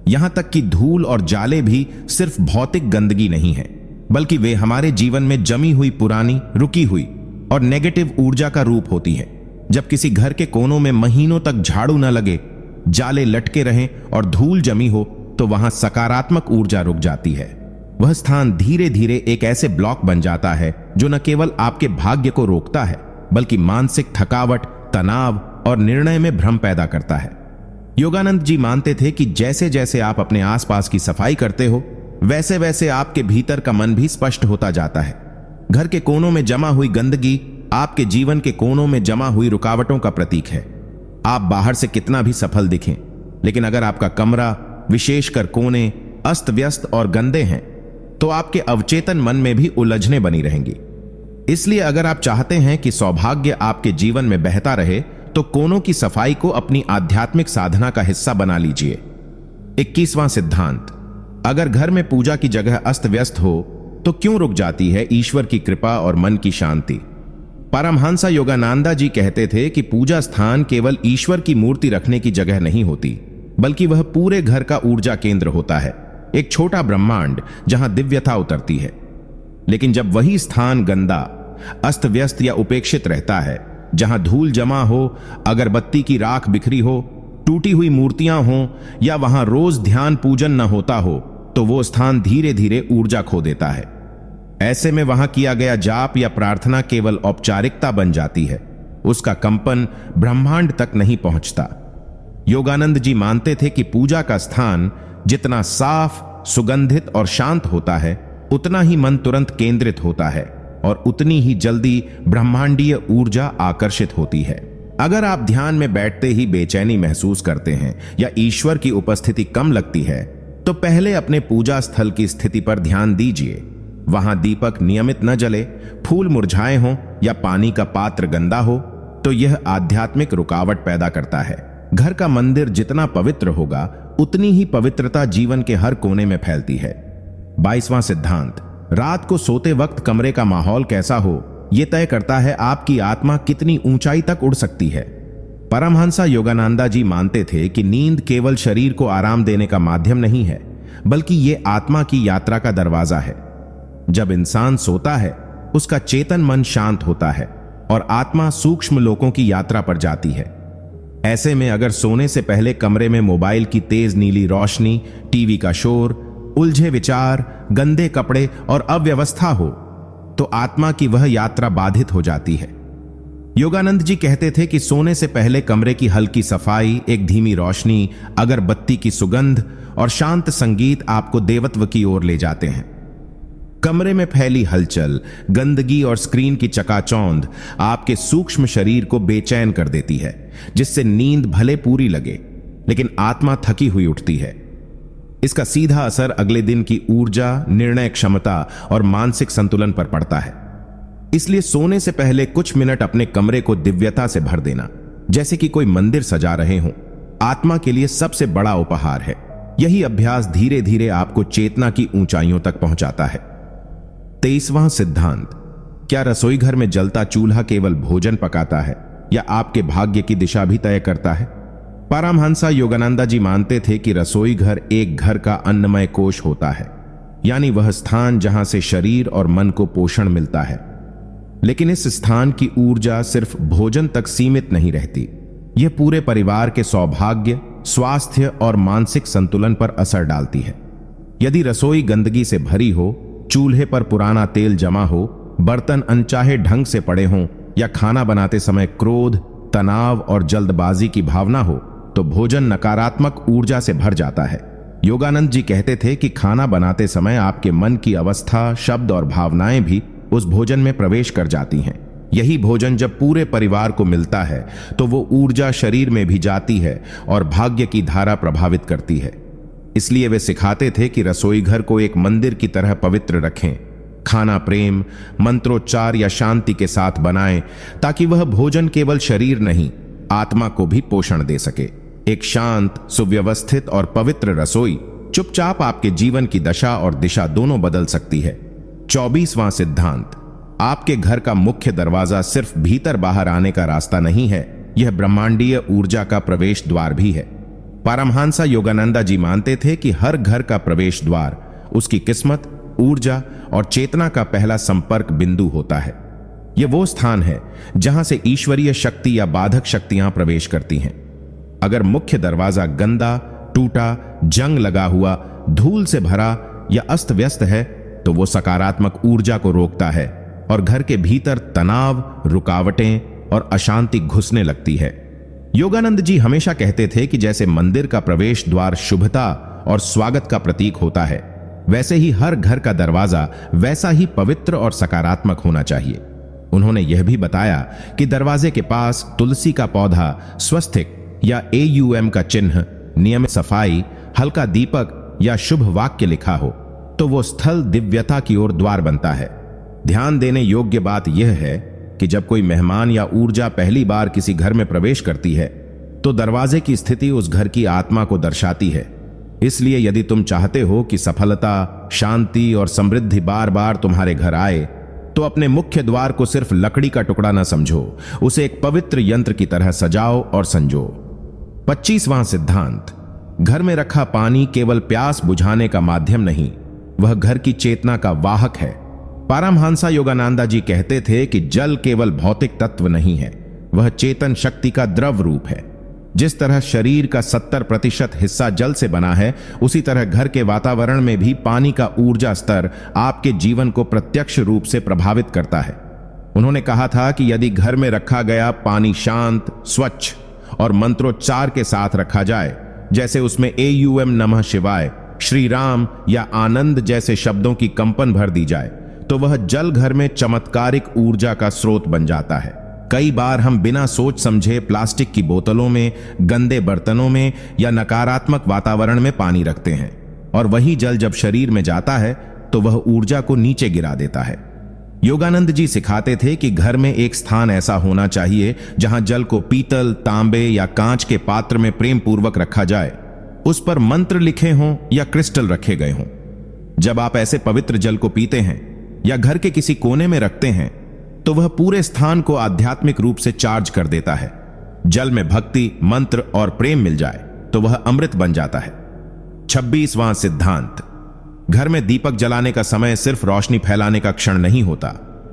यहां तक कि धूल और जाले भी सिर्फ भौतिक गंदगी नहीं है बल्कि वे हमारे जीवन में जमी हुई पुरानी, रुकी हुई और नेगेटिव ऊर्जा का रूप होती है। जब किसी घर के कोनों में महीनों तक झाड़ू न लगे, जाले लटके रहें और धूल जमी हो तो वहां सकारात्मक ऊर्जा रुक जाती है। वह स्थान धीरे धीरे एक ऐसे ब्लॉक बन जाता है जो न केवल आपके भाग्य को रोकता है बल्कि मानसिक थकावट, तनाव और निर्णय में भ्रम पैदा करता है। योगानंद जी मानते थे कि जैसे जैसे आप अपने आसपास की सफाई करते हो वैसे वैसे आपके भीतर का मन भी स्पष्ट होता जाता है। घर के कोनों में जमा हुई गंदगी आपके जीवन के कोनों में जमा हुई रुकावटों का प्रतीक है। आप बाहर से कितना भी सफल दिखें, लेकिन अगर आपका कमरा, विशेषकर कोने, अस्त व्यस्त और गंदे हैं तो आपके अवचेतन मन में भी उलझने बनी रहेंगी। इसलिए अगर आप चाहते हैं कि सौभाग्य आपके जीवन में बहता रहे तो कोनों की सफाई को अपनी आध्यात्मिक साधना का हिस्सा बना लीजिए। 21वां सिद्धांत, अगर घर में पूजा की जगह अस्त व्यस्त हो तो क्यों रुक जाती है ईश्वर की कृपा और मन की शांति। परमहंस योगानंदा जी कहते थे कि पूजा स्थान केवल ईश्वर की मूर्ति रखने की जगह नहीं होती, बल्कि वह पूरे घर का ऊर्जा केंद्र होता है, एक छोटा ब्रह्मांड जहां दिव्यता उतरती है। लेकिन जब वही स्थान गंदा, अस्त व्यस्त या उपेक्षित रहता है, जहां धूल जमा हो, अगरबत्ती की राख बिखरी हो, टूटी हुई मूर्तियां हों या वहां रोज ध्यान पूजन न होता हो, तो वो स्थान धीरे धीरे ऊर्जा खो देता है। ऐसे में वहां किया गया जाप या प्रार्थना केवल औपचारिकता बन जाती है, उसका कंपन ब्रह्मांड तक नहीं पहुंचता। योगानंद जी मानते थे कि पूजा का स्थान जितना साफ, सुगंधित और शांत होता है, उतना ही मन तुरंत केंद्रित होता है और उतनी ही जल्दी ब्रह्मांडीय ऊर्जा आकर्षित होती है। अगर आप ध्यान में बैठते ही बेचैनी महसूस करते हैं या ईश्वर की उपस्थिति कम लगती है, तो पहले अपने पूजा स्थल की स्थिति पर ध्यान दीजिए। वहां दीपक नियमित न जले, फूल मुरझाए हों या पानी का पात्र गंदा हो, तो यह आध्यात्मिक रुकावट पैदा करता है। घर का मंदिर जितना पवित्र होगा, उतनी ही पवित्रता जीवन के हर कोने में फैलती है। 22वां सिद्धांत, रात को सोते वक्त कमरे का माहौल कैसा हो, यह तय करता है आपकी आत्मा कितनी ऊंचाई तक उड़ सकती है। परमहंस योगानंदा जी मानते थे कि नींद केवल शरीर को आराम देने का माध्यम नहीं है, बल्कि यह आत्मा की यात्रा का दरवाजा है। जब इंसान सोता है, उसका चेतन मन शांत होता है और आत्मा सूक्ष्म लोकों की यात्रा पर जाती है। ऐसे में अगर सोने से पहले कमरे में मोबाइल की तेज नीली रोशनी, टीवी का शोर, उलझे विचार, गंदे कपड़े और अव्यवस्था हो, तो आत्मा की वह यात्रा बाधित हो जाती है। योगानंद जी कहते थे कि सोने से पहले कमरे की हल्की सफाई, एक धीमी रोशनी, अगरबत्ती की सुगंध और शांत संगीत आपको देवत्व की ओर ले जाते हैं। कमरे में फैली हलचल, गंदगी और स्क्रीन की चकाचौंध आपके सूक्ष्म शरीर को बेचैन कर देती है, जिससे नींद भले पूरी लगे, लेकिन आत्मा थकी हुई उठती है। इसका सीधा असर अगले दिन की ऊर्जा, निर्णय क्षमता और मानसिक संतुलन पर पड़ता है। इसलिए सोने से पहले कुछ मिनट अपने कमरे को दिव्यता से भर देना, जैसे कि कोई मंदिर सजा रहे हों, आत्मा के लिए सबसे बड़ा उपहार है। यही अभ्यास धीरे धीरे आपको चेतना की ऊंचाइयों तक पहुंचाता है। 23वां सिद्धांत, क्या रसोई घर में जलता चूल्हा केवल भोजन पकाता है या आपके भाग्य की दिशा भी तय करता है? परमहंस योगानंदा जी मानते थे कि रसोई घर एक घर का अन्नमय कोश होता है, यानी वह स्थान जहां से शरीर और मन को पोषण मिलता है। लेकिन इस स्थान की ऊर्जा सिर्फ भोजन तक सीमित नहीं रहती, यह पूरे परिवार के सौभाग्य, स्वास्थ्य और मानसिक संतुलन पर असर डालती है। यदि रसोई गंदगी से भरी हो, चूल्हे पर पुराना तेल जमा हो, बर्तन अनचाहे ढंग से पड़े हों या खाना बनाते समय क्रोध, तनाव और जल्दबाजी की भावना हो, तो भोजन नकारात्मक ऊर्जा से भर जाता है। योगानंद जी कहते थे कि खाना बनाते समय आपके मन की अवस्था, शब्द और भावनाएं भी उस भोजन में प्रवेश कर जाती हैं। यही भोजन जब पूरे परिवार को मिलता है, तो वो ऊर्जा शरीर में भी जाती है और भाग्य की धारा प्रभावित करती है। इसलिए वे सिखाते थे कि रसोई घर को एक मंदिर की तरह पवित्र रखें। खाना प्रेम, मंत्रोच्चार या शांति के साथ बनाएं, ताकि वह भोजन केवल शरीर नहीं, आत्मा को भी पोषण दे सके। एक शांत, सुव्यवस्थित और पवित्र रसोई चुपचाप आपके जीवन की दशा और दिशा दोनों बदल सकती है। 24वां सिद्धांत, आपके घर का मुख्य दरवाजा सिर्फ भीतर बाहर आने का रास्ता नहीं है, यह ब्रह्मांडीय ऊर्जा का प्रवेश द्वार भी है। परमहंस योगानंदा जी मानते थे कि हर घर का प्रवेश द्वार उसकी किस्मत, ऊर्जा और चेतना का पहला संपर्क बिंदु होता है। यह वो स्थान है जहां से ईश्वरीय शक्ति या बाधक शक्तियां प्रवेश करती हैं। अगर मुख्य दरवाजा गंदा, टूटा, जंग लगा हुआ, धूल से भरा या अस्त व्यस्त है, तो वो सकारात्मक ऊर्जा को रोकता है और घर के भीतर तनाव, रुकावटें और अशांति घुसने लगती है। योगानंद जी हमेशा कहते थे कि जैसे मंदिर का प्रवेश द्वार शुभता और स्वागत का प्रतीक होता है, वैसे ही हर घर का दरवाजा वैसा ही पवित्र और सकारात्मक होना चाहिए। उन्होंने यह भी बताया कि दरवाजे के पास तुलसी का पौधा, स्वस्तिक या AUM का चिन्ह, नियमित सफाई, हल्का दीपक या शुभ वाक्य लिखा हो, तो वो स्थल दिव्यता की ओर द्वार बनता है। ध्यान देने योग्य बात यह है कि जब कोई मेहमान या ऊर्जा पहली बार किसी घर में प्रवेश करती है तो दरवाजे की स्थिति उस घर की आत्मा को दर्शाती है। इसलिए यदि तुम चाहते हो कि सफलता, शांति और समृद्धि बार बार तुम्हारे घर आए, तो अपने मुख्य द्वार को सिर्फ लकड़ी का टुकड़ा न समझो, उसे एक पवित्र यंत्र की तरह सजाओ और संजो। 25वां सिद्धांत, घर में रखा पानी केवल प्यास बुझाने का माध्यम नहीं, वह घर की चेतना का वाहक है। पारमहंसा योगानंदा जी कहते थे कि जल केवल भौतिक तत्व नहीं है, वह चेतन शक्ति का द्रव रूप है। जिस तरह शरीर का 70% हिस्सा जल से बना है, उसी तरह घर के वातावरण में भी पानी का ऊर्जा स्तर आपके जीवन को प्रत्यक्ष रूप से प्रभावित करता है। उन्होंने कहा था कि यदि घर में रखा गया पानी शांत, स्वच्छ और मंत्रोच्चार के साथ रखा जाए, जैसे उसमें AUM नमः शिवाय, श्री राम या आनंद जैसे शब्दों की कंपन भर दी जाए, तो वह जल घर में चमत्कारिक ऊर्जा का स्रोत बन जाता है। कई बार हम बिना सोच समझे प्लास्टिक की बोतलों में, गंदे बर्तनों में या नकारात्मक वातावरण में पानी रखते हैं, और वही जल जब शरीर में जाता है तो वह ऊर्जा को नीचे गिरा देता है। योगानंद जी सिखाते थे कि घर में एक स्थान ऐसा होना चाहिए जहां जल को पीतल, तांबे या कांच के पात्र में प्रेम पूर्वक रखा जाए, उस पर मंत्र लिखे हों या क्रिस्टल रखे गए हों। जब आप ऐसे पवित्र जल को पीते हैं या घर के किसी कोने में रखते हैं, तो वह पूरे स्थान को आध्यात्मिक रूप से चार्ज कर देता है। जल में भक्ति, मंत्र और प्रेम मिल जाए तो वह अमृत बन जाता है। 26वां सिद्धांत, घर में दीपक जलाने का समय सिर्फ रोशनी फैलाने का क्षण नहीं होता,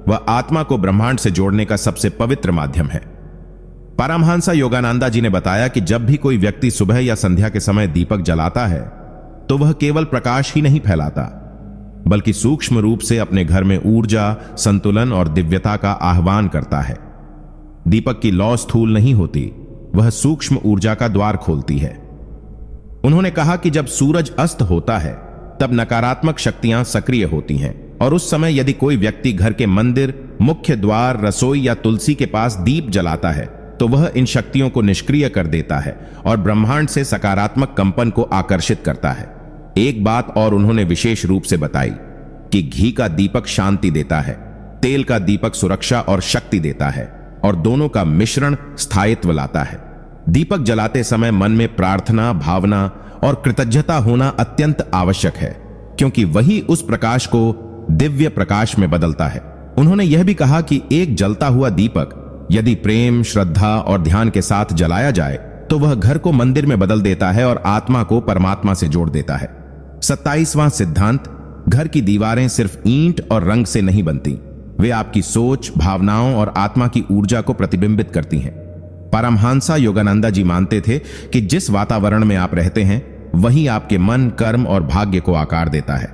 वह आत्मा को ब्रह्मांड से जोड़ने का सबसे पवित्र माध्यम है। पारमहंसा योगानंदा जी ने बताया कि जब भी कोई व्यक्ति सुबह या संध्या के समय दीपक जलाता है, तो वह केवल प्रकाश ही नहीं फैलाता, बल्कि सूक्ष्म रूप से अपने घर में ऊर्जा, संतुलन और दिव्यता का आह्वान करता है। दीपक की लौ स्थूल नहीं होती, वह सूक्ष्म ऊर्जा का द्वार खोलती है। उन्होंने कहा कि जब सूरज अस्त होता है तब नकारात्मक शक्तियां सक्रिय होती हैं, और उस समय यदि कोई व्यक्ति घर के मंदिर, मुख्य द्वार, रसोई या तुलसी के पास दीप जलाता है, तो वह इन शक्तियों को निष्क्रिय कर देता है और ब्रह्मांड से सकारात्मक कंपन को आकर्षित करता है। एक बात और उन्होंने विशेष रूप से बताई कि घी का दीपक शांति देता है, तेल का दीपक सुरक्षा और शक्ति देता है, और दोनों का मिश्रण स्थायित्व लाता है। दीपक जलाते समय मन में प्रार्थना, भावना और कृतज्ञता होना अत्यंत आवश्यक है, क्योंकि वही उस प्रकाश को दिव्य प्रकाश में बदलता है। उन्होंने यह भी कहा कि एक जलता हुआ दीपक यदि प्रेम, श्रद्धा और ध्यान के साथ जलाया जाए, तो वह घर को मंदिर में बदल देता है और आत्मा को परमात्मा से जोड़ देता है। 27वां सिद्धांत, घर की दीवारें सिर्फ ईंट और रंग से नहीं बनती, वे आपकी सोच, भावनाओं और आत्मा की ऊर्जा को प्रतिबिंबित करती हैं। पारमहंसा योगानंदा जी मानते थे कि जिस वातावरण में आप रहते हैं, वही आपके मन, कर्म और भाग्य को आकार देता है।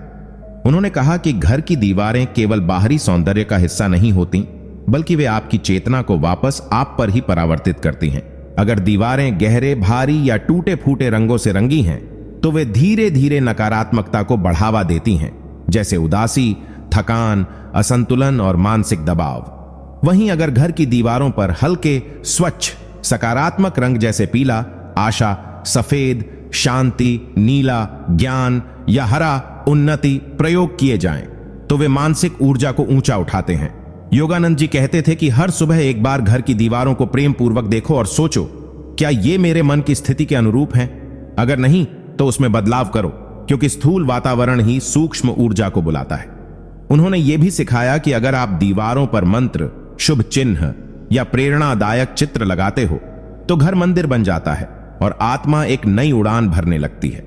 उन्होंने कहा कि घर की दीवारें केवल बाहरी सौंदर्य का हिस्सा नहीं होती, बल्कि वे आपकी चेतना को वापस आप पर ही परावर्तित करती हैं। अगर दीवारें गहरे, भारी या टूटे फूटे रंगों से रंगी हैं, तो वे धीरे धीरे नकारात्मकता को बढ़ावा देती हैं, जैसे उदासी, थकान, असंतुलन और मानसिक दबाव। वहीं अगर घर की दीवारों पर हल्के, स्वच्छ, सकारात्मक रंग जैसे पीला, आशा, सफेद, शांति, नीला, ज्ञान या हरा, उन्नति प्रयोग किए जाएं, तो वे मानसिक ऊर्जा को ऊंचा उठाते हैं। योगानंद जी कहते थे कि हर सुबह एक बार घर की दीवारों को प्रेम पूर्वक देखो और सोचो, क्या ये मेरे मन की स्थिति के अनुरूप हैं? अगर नहीं, तो उसमें बदलाव करो, क्योंकि स्थूल वातावरण ही सूक्ष्म ऊर्जा को बुलाता है। उन्होंने ये भी सिखाया कि अगर आप दीवारों पर मंत्र, शुभ चिन्ह या प्रेरणादायक चित्र लगाते हो, तो घर मंदिर बन जाता है और आत्मा एक नई उड़ान भरने लगती है।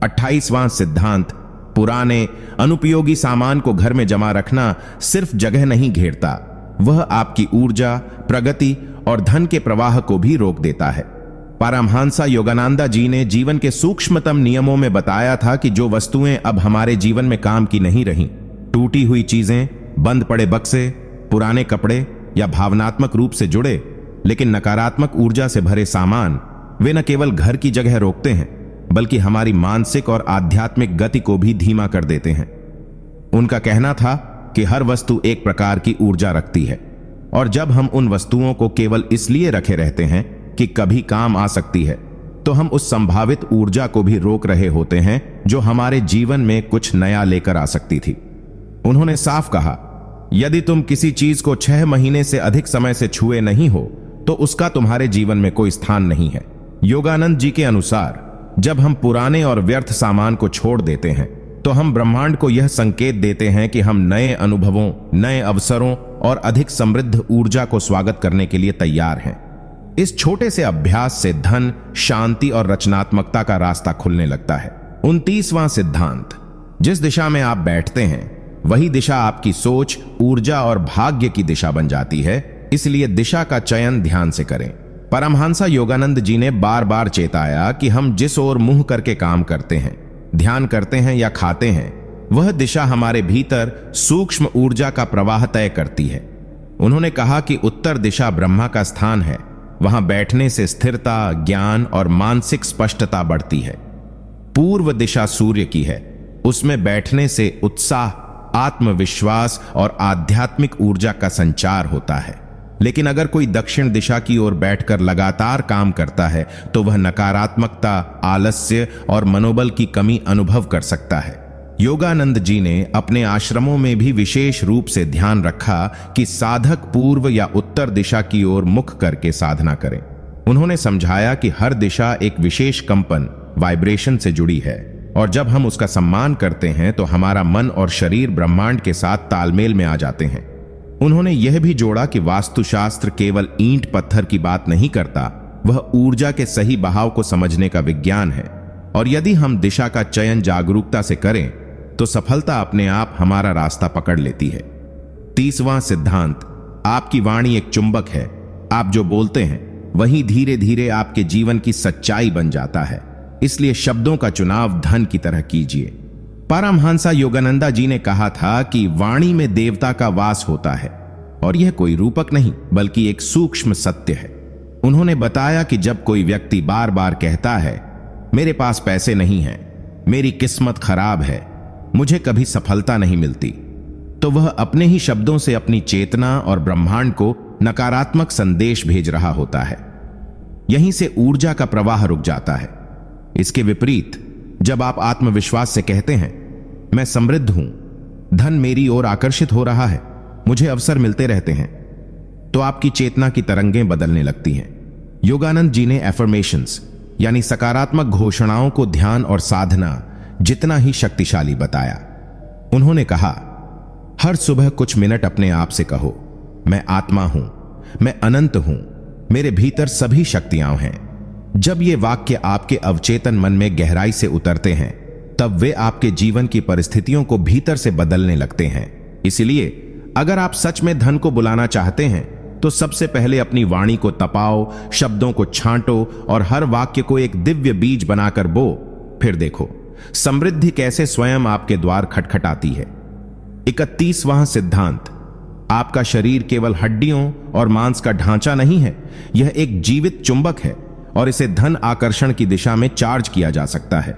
28वां सिद्धांत, पुराने अनुपयोगी सामान को घर में जमा रखना सिर्फ जगह नहीं घेरता, वह आपकी ऊर्जा, प्रगति और धन के प्रवाह को भी रोक देता है। पारमहंसा योगानंदा जी ने जीवन के सूक्ष्मतम नियमों में बताया था कि जो वस्तुएं अब हमारे जीवन में काम की नहीं रही, टूटी हुई चीजें, बंद पड़े बक्से, पुराने कपड़े या भावनात्मक रूप से जुड़े लेकिन नकारात्मक ऊर्जा से भरे सामान, वे न केवल घर की जगह रोकते हैं, बल्कि हमारी मानसिक और आध्यात्मिक गति को भी धीमा कर देते हैं। उनका कहना था कि हर वस्तु एक प्रकार की ऊर्जा रखती है, और जब हम उन वस्तुओं को केवल इसलिए रखे रहते हैं कि कभी काम आ सकती है, तो हम उस संभावित ऊर्जा को भी रोक रहे होते हैं जो हमारे जीवन में कुछ नया लेकर आ सकती थी। उन्होंने साफ कहा, यदि तुम किसी चीज को 6 महीने से अधिक समय से छुए नहीं हो तो उसका तुम्हारे जीवन में कोई स्थान नहीं है। योगानंद जी के अनुसार जब हम पुराने और व्यर्थ सामान को छोड़ देते हैं तो हम ब्रह्मांड को यह संकेत देते हैं कि हम नए अनुभवों, नए अवसरों और अधिक समृद्ध ऊर्जा को स्वागत करने के लिए तैयार हैं। इस छोटे से अभ्यास से धन, शांति और रचनात्मकता का रास्ता खुलने लगता है। 29वां सिद्धांत, जिस दिशा में आप बैठते हैं वही दिशा आपकी सोच, ऊर्जा और भाग्य की दिशा बन जाती है, इसलिए दिशा का चयन ध्यान से करें। परमहंसा योगानंद जी ने बार बार चेताया कि हम जिस ओर मुंह करके काम करते हैं, ध्यान करते हैं या खाते हैं, वह दिशा हमारे भीतर सूक्ष्म ऊर्जा का प्रवाह तय करती है। उन्होंने कहा कि उत्तर दिशा ब्रह्मा का स्थान है, वहां बैठने से स्थिरता, ज्ञान और मानसिक स्पष्टता बढ़ती है। पूर्व दिशा सूर्य की है, उसमें बैठने से उत्साह, आत्मविश्वास और आध्यात्मिक ऊर्जा का संचार होता है। लेकिन अगर कोई दक्षिण दिशा की ओर बैठकर लगातार काम करता है तो वह नकारात्मकता, आलस्य और मनोबल की कमी अनुभव कर सकता है। योगानंद जी ने अपने आश्रमों में भी विशेष रूप से ध्यान रखा कि साधक पूर्व या उत्तर दिशा की ओर मुख करके साधना करें। उन्होंने समझाया कि हर दिशा एक विशेष कंपन, वाइब्रेशन से जुड़ी है और जब हम उसका सम्मान करते हैं तो हमारा मन और शरीर ब्रह्मांड के साथ तालमेल में आ जाते हैं। उन्होंने यह भी जोड़ा कि वास्तुशास्त्र केवल ईंट पत्थर की बात नहीं करता, वह ऊर्जा के सही बहाव को समझने का विज्ञान है। और यदि हम दिशा का चयन जागरूकता से करें तो सफलता अपने आप हमारा रास्ता पकड़ लेती है। 30वां सिद्धांत, आपकी वाणी एक चुंबक है। आप जो बोलते हैं वही धीरे धीरे आपके जीवन की सच्चाई बन जाता है, इसलिए शब्दों का चुनाव धन की तरह कीजिए। परमहंसा योगानंदा जी ने कहा था कि वाणी में देवता का वास होता है और यह कोई रूपक नहीं बल्कि एक सूक्ष्म सत्य है। उन्होंने बताया कि जब कोई व्यक्ति बार बार कहता है, मेरे पास पैसे नहीं हैं, मेरी किस्मत खराब है, मुझे कभी सफलता नहीं मिलती, तो वह अपने ही शब्दों से अपनी चेतना और ब्रह्मांड को नकारात्मक संदेश भेज रहा होता है। यहीं से ऊर्जा का प्रवाह रुक जाता है। इसके विपरीत जब आप आत्मविश्वास से कहते हैं, मैं समृद्ध हूं, धन मेरी ओर आकर्षित हो रहा है, मुझे अवसर मिलते रहते हैं, तो आपकी चेतना की तरंगें बदलने लगती हैं। योगानंद जी ने एफर्मेशंस यानी सकारात्मक घोषणाओं को ध्यान और साधना जितना ही शक्तिशाली बताया। उन्होंने कहा, हर सुबह कुछ मिनट अपने आप से कहो, मैं आत्मा हूं, मैं अनंत हूं, मेरे भीतर सभी शक्तियां हैं। जब ये वाक्य आपके अवचेतन मन में गहराई से उतरते हैं तब वे आपके जीवन की परिस्थितियों को भीतर से बदलने लगते हैं। इसलिए अगर आप सच में धन को बुलाना चाहते हैं तो सबसे पहले अपनी वाणी को तपाओ, शब्दों को छांटो और हर वाक्य को एक दिव्य बीज बनाकर बो। फिर देखो समृद्धि कैसे स्वयं आपके द्वार खटखटाती है। 31वां सिद्धांत, आपका शरीर केवल हड्डियों और मांस का ढांचा नहीं है, यह एक जीवित चुंबक है और इसे धन आकर्षण की दिशा में चार्ज किया जा सकता है।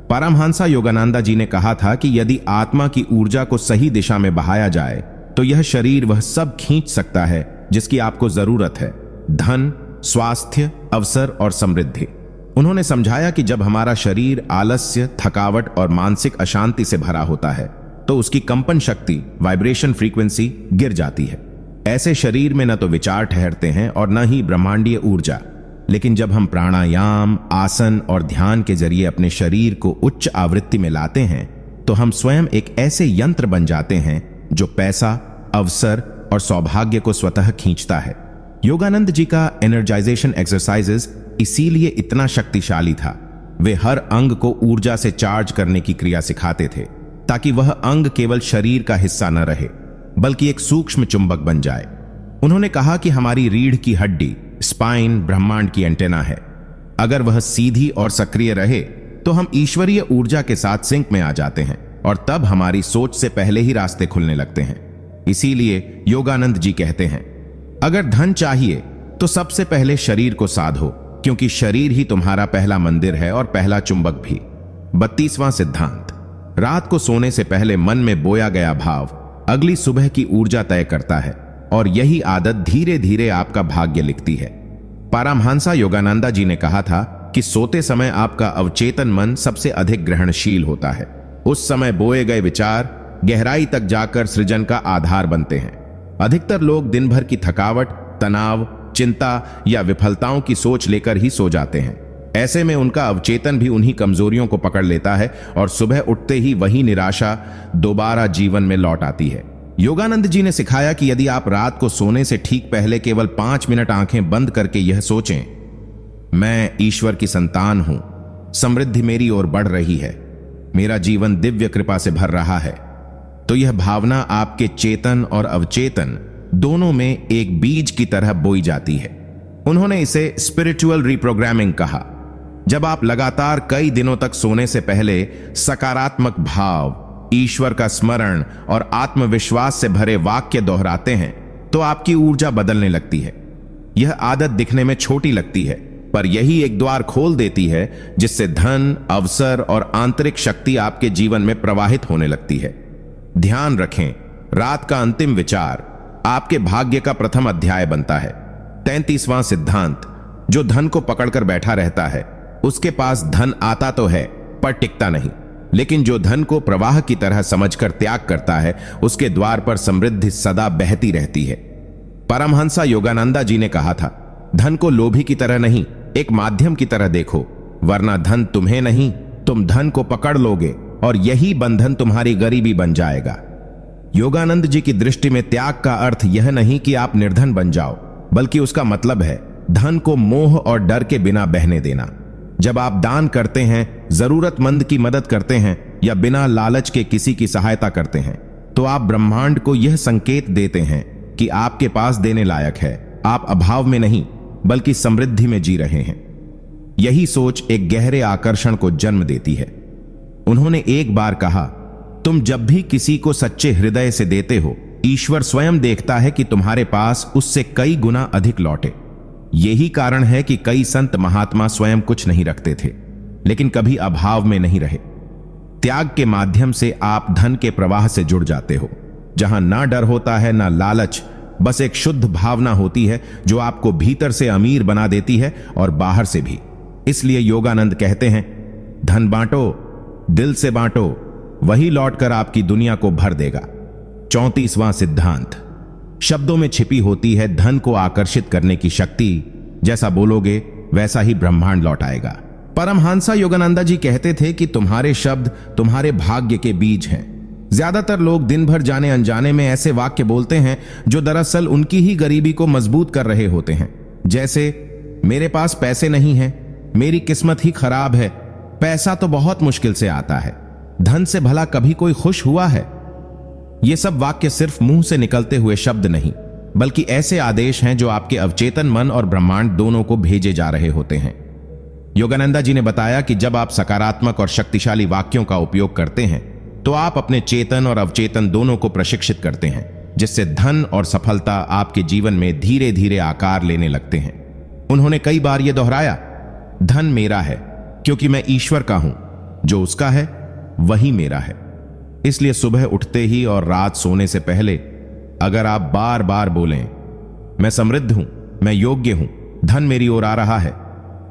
परमहंसा योगानंदा जी ने कहा था कि यदि आत्मा की ऊर्जा को सही दिशा में बहाया जाए तो यह शरीर वह सब खींच सकता है जिसकी आपको जरूरत है, धन, स्वास्थ्य, अवसर और समृद्धि। उन्होंने समझाया कि जब हमारा शरीर आलस्य, थकावट और मानसिक अशांति से भरा होता है तो उसकी कंपन शक्ति, वाइब्रेशन फ्रीक्वेंसी गिर जाती है। ऐसे शरीर में न तो विचार ठहरते हैं और न ही ब्रह्मांडीय ऊर्जा। लेकिन जब हम प्राणायाम, आसन और ध्यान के जरिए अपने शरीर को उच्च आवृत्ति में लाते हैं तो हम स्वयं एक ऐसे यंत्र बन जाते हैं जो पैसा, अवसर और सौभाग्य को स्वतः खींचता है। योगानंद जी का एनर्जाइजेशन एक्सरसाइजेस इसीलिए इतना शक्तिशाली था। वे हर अंग को ऊर्जा से चार्ज करने की क्रिया सिखाते थे ताकि वह अंग केवल शरीर का हिस्सा न रहे बल्कि एक सूक्ष्म चुंबक बन जाए। उन्होंने कहा कि हमारी रीढ़ की हड्डी, स्पाइन, ब्रह्मांड की एंटेना है। अगर वह सीधी और सक्रिय रहे तो हम ईश्वरीय ऊर्जा के साथ सिंक में आ जाते हैं और तब हमारी सोच से पहले ही रास्ते खुलने लगते हैं। इसीलिए योगानंद जी कहते हैं, अगर धन चाहिए तो सबसे पहले शरीर को साधो, क्योंकि शरीर ही तुम्हारा पहला मंदिर है और पहला चुंबक भी। 32वां सिद्धांत, रात को सोने से पहले मन में बोया गया भाव अगली सुबह की ऊर्जा तय करता है और यही आदत धीरे धीरे आपका भाग्य लिखती है। परमहंसा योगानंदा जी ने कहा था, कि सोते समय आपका अवचेतन मन सबसे अधिक ग्रहणशील होता है। उस समय बोए गए विचार गहराई तक जाकर सृजन का आधार बनते हैं। अधिकतर लोग दिन भर की थकावट, तनाव, चिंता या विफलताओं की सोच लेकर ही सो जाते हैं। ऐसे में उनका अवचेतन भी उन्हीं कमजोरियों को पकड़ लेता है और सुबह उठते ही वही निराशा दोबारा जीवन में लौट आती है। योगानंद जी ने सिखाया कि यदि आप रात को सोने से ठीक पहले केवल 5 मिनट आंखें बंद करके यह सोचें, मैं ईश्वर की संतान हूं, समृद्धि मेरी ओर बढ़ रही है, मेरा जीवन दिव्य कृपा से भर रहा है, तो यह भावना आपके चेतन और अवचेतन दोनों में एक बीज की तरह बोई जाती है। उन्होंने इसे स्पिरिचुअल रिप्रोग्रामिंग कहा। जब आप लगातार कई दिनों तक सोने से पहले सकारात्मक भाव, ईश्वर का स्मरण और आत्मविश्वास से भरे वाक्य दोहराते हैं तो आपकी ऊर्जा बदलने लगती है। यह आदत दिखने में छोटी लगती है, पर यही एक द्वार खोल देती है जिससे धन, अवसर और आंतरिक शक्ति आपके जीवन में प्रवाहित होने लगती है। ध्यान रखें, रात का अंतिम विचार आपके भाग्य का प्रथम अध्याय बनता है। 33वां सिद्धांत, जो धन को पकड़कर बैठा रहता है उसके पास धन आता तो है पर टिकता नहीं, लेकिन जो धन को प्रवाह की तरह समझकर त्याग करता है उसके द्वार पर समृद्धि सदा बहती रहती है। परमहंसा योगानंदा जी ने कहा था, धन को लोभी की तरह नहीं, एक माध्यम की तरह देखो, वरना धन तुम्हें नहीं, तुम धन को पकड़ लोगे और यही बंधन तुम्हारी गरीबी बन जाएगा। योगानंद जी की दृष्टि में त्याग का अर्थ यह नहीं कि आप निर्धन बन जाओ, बल्कि उसका मतलब है धन को मोह और डर के बिना बहने देना। जब आप दान करते हैं, जरूरतमंद की मदद करते हैं या बिना लालच के किसी की सहायता करते हैं, तो आप ब्रह्मांड को यह संकेत देते हैं कि आपके पास देने लायक है। आप अभाव में नहीं बल्कि समृद्धि में जी रहे हैं। यही सोच एक गहरे आकर्षण को जन्म देती है। उन्होंने एक बार कहा, तुम जब भी किसी को सच्चे हृदय से देते हो, ईश्वर स्वयं देखता है कि तुम्हारे पास उससे कई गुना अधिक लौटे। यही कारण है कि कई संत महात्मा स्वयं कुछ नहीं रखते थे, लेकिन कभी अभाव में नहीं रहे। त्याग के माध्यम से आप धन के प्रवाह से जुड़ जाते हो, जहां ना डर होता है ना लालच, बस एक शुद्ध भावना होती है जो आपको भीतर से अमीर बना देती है और बाहर से भी। इसलिए योगानंद कहते हैं, धन बांटो, दिल से बांटो, वही लौटकर आपकी दुनिया को भर देगा। 34वां सिद्धांत, शब्दों में छिपी होती है धन को आकर्षित करने की शक्ति। जैसा बोलोगे वैसा ही ब्रह्मांड लौट आएगा। परमहंसा योगानंदा जी कहते थे कि तुम्हारे शब्द तुम्हारे भाग्य के बीज हैं। ज्यादातर लोग दिन भर जाने अनजाने में ऐसे वाक्य बोलते हैं जो दरअसल उनकी ही गरीबी को मजबूत कर रहे होते हैं। जैसे, मेरे पास पैसे नहीं हैं, मेरी किस्मत ही खराब है, पैसा तो बहुत मुश्किल से आता है, धन से भला कभी कोई खुश हुआ है। ये सब वाक्य सिर्फ मुंह से निकलते हुए शब्द नहीं, बल्कि ऐसे आदेश हैं जो आपके अवचेतन मन और ब्रह्मांड दोनों को भेजे जा रहे होते हैं। योगानंदा जी ने बताया कि जब आप सकारात्मक और शक्तिशाली वाक्यों का उपयोग करते हैं तो आप अपने चेतन और अवचेतन दोनों को प्रशिक्षित करते हैं, जिससे धन और सफलता आपके जीवन में धीरे धीरे आकार लेने लगते हैं। उन्होंने कई बार यह दोहराया, धन मेरा है क्योंकि मैं ईश्वर का हूं, जो उसका है वही मेरा है। इसलिए सुबह उठते ही और रात सोने से पहले अगर आप बार बार बोलें, मैं समृद्ध हूं, मैं योग्य हूं, धन मेरी ओर आ रहा है,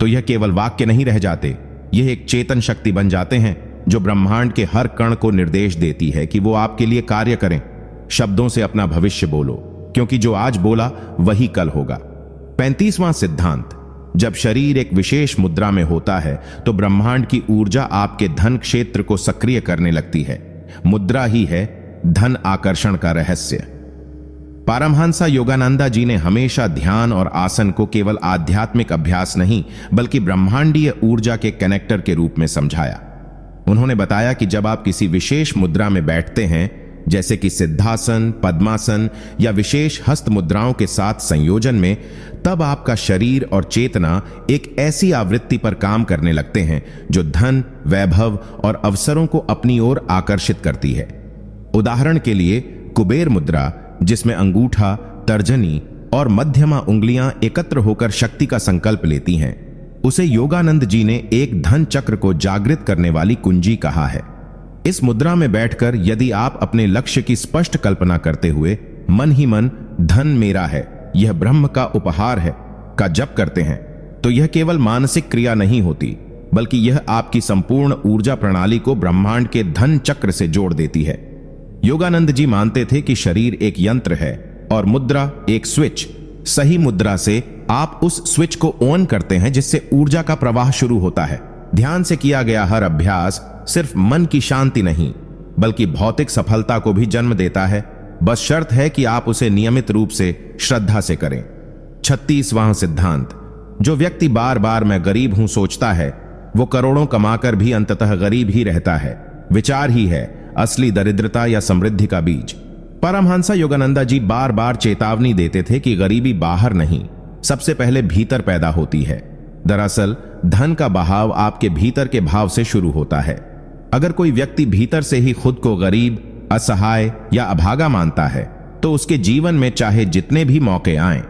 तो यह केवल वाक्य नहीं रह जाते, यह एक चेतन शक्ति बन जाते हैं जो ब्रह्मांड के हर कण को निर्देश देती है कि वो आपके लिए कार्य करें। शब्दों से अपना भविष्य बोलो, क्योंकि जो आज बोला वही कल होगा। 35वां सिद्धांत, जब शरीर एक विशेष मुद्रा में होता है तो ब्रह्मांड की ऊर्जा आपके धन क्षेत्र को सक्रिय करने लगती है। मुद्रा ही है धन आकर्षण का रहस्य। परमहंसा योगानंदा जी ने हमेशा ध्यान और आसन को केवल आध्यात्मिक अभ्यास नहीं बल्कि ब्रह्मांडीय ऊर्जा के कनेक्टर के रूप में समझाया। उन्होंने बताया कि जब आप किसी विशेष मुद्रा में बैठते हैं, जैसे कि सिद्धासन, पद्मासन या विशेष हस्त मुद्राओं के साथ संयोजन में, तब आपका शरीर और चेतना एक ऐसी आवृत्ति पर काम करने लगते हैं जो धन, वैभव और अवसरों को अपनी ओर आकर्षित करती है। उदाहरण के लिए कुबेर मुद्रा, जिसमें अंगूठा, तर्जनी और मध्यमा उंगलियां एकत्र होकर शक्ति का संकल्प लेती हैं, उसे योगानंद जी ने एक धन चक्र को जागृत करने वाली कुंजी कहा है। इस मुद्रा में बैठकर यदि आप अपने लक्ष्य की स्पष्ट कल्पना करते हुए मन ही मन धन मेरा है, यह ब्रह्म का उपहार है का जप करते हैं, तो यह केवल मानसिक क्रिया नहीं होती, बल्कि यह आपकी संपूर्ण ऊर्जा प्रणाली को ब्रह्मांड के धन चक्र से जोड़ देती है। योगानंद जी मानते थे कि शरीर एक यंत्र है और मुद्रा एक स्विच। सही मुद्रा से आप उस स्विच को ऑन करते हैं, जिससे ऊर्जा का प्रवाह शुरू होता है। ध्यान से किया गया हर अभ्यास सिर्फ मन की शांति नहीं, बल्कि भौतिक सफलता को भी जन्म देता है। बस शर्त है कि आप उसे नियमित रूप से श्रद्धा से करें। 36वां सिद्धांत। जो व्यक्ति बार बार मैं गरीब हूं सोचता है, वो करोड़ों कमाकर भी अंततः गरीब ही रहता है। विचार ही है असली दरिद्रता या समृद्धि का बीज। परमहंस योगानंदा जी बार बार चेतावनी देते थे कि गरीबी बाहर नहीं, सबसे पहले भीतर पैदा होती है। दरअसल धन का बहाव आपके भीतर के भाव से शुरू होता है। अगर कोई व्यक्ति भीतर से ही खुद को गरीब, असहाय या अभागा मानता है, तो उसके जीवन में चाहे जितने भी मौके आएं,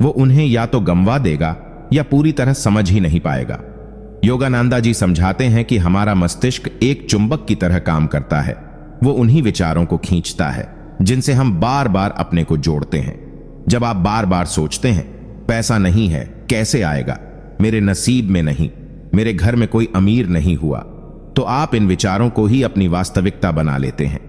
वो उन्हें या तो गंवा देगा या पूरी तरह समझ ही नहीं पाएगा। योगानंदा जी समझाते हैं कि हमारा मस्तिष्क एक चुंबक की तरह काम करता है। वो उन्हीं विचारों को खींचता है जिनसे हम बार बार अपने को जोड़ते हैं। जब आप बार बार सोचते हैं, पैसा नहीं है, कैसे आएगा, मेरे नसीब में नहीं, मेरे घर में कोई अमीर नहीं हुआ, तो आप इन विचारों को ही अपनी वास्तविकता बना लेते हैं।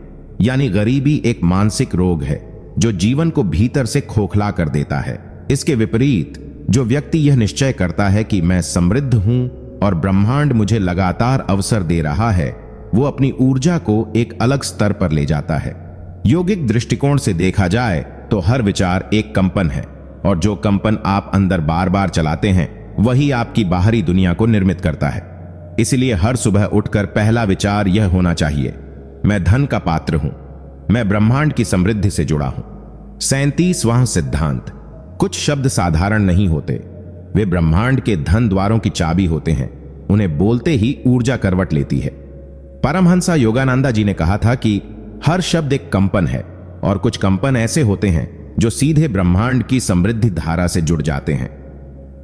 यानी गरीबी एक मानसिक रोग है जो जीवन को भीतर से खोखला कर देता है। इसके विपरीत जो व्यक्ति यह निश्चय करता है कि मैं समृद्ध हूं और ब्रह्मांड मुझे लगातार अवसर दे रहा है, वो अपनी ऊर्जा को एक अलग स्तर पर ले जाता है। योगिक दृष्टिकोण से देखा जाए तो हर विचार एक कंपन है, और जो कंपन आप अंदर बार बार चलाते हैं, वही आपकी बाहरी दुनिया को निर्मित करता है। इसलिए हर सुबह उठकर पहला विचार यह होना चाहिए, मैं धन का पात्र हूं, मैं ब्रह्मांड की समृद्धि से जुड़ा हूं। 37वां सिद्धांत। कुछ शब्द साधारण नहीं होते, वे ब्रह्मांड के धन द्वारों की चाबी होते हैं। उन्हें बोलते ही ऊर्जा करवट लेती है। परमहंसा योगानंदा जी ने कहा था कि हर शब्द एक कंपन है, और कुछ कंपन ऐसे होते हैं जो सीधे ब्रह्मांड की समृद्धि धारा से जुड़ जाते हैं।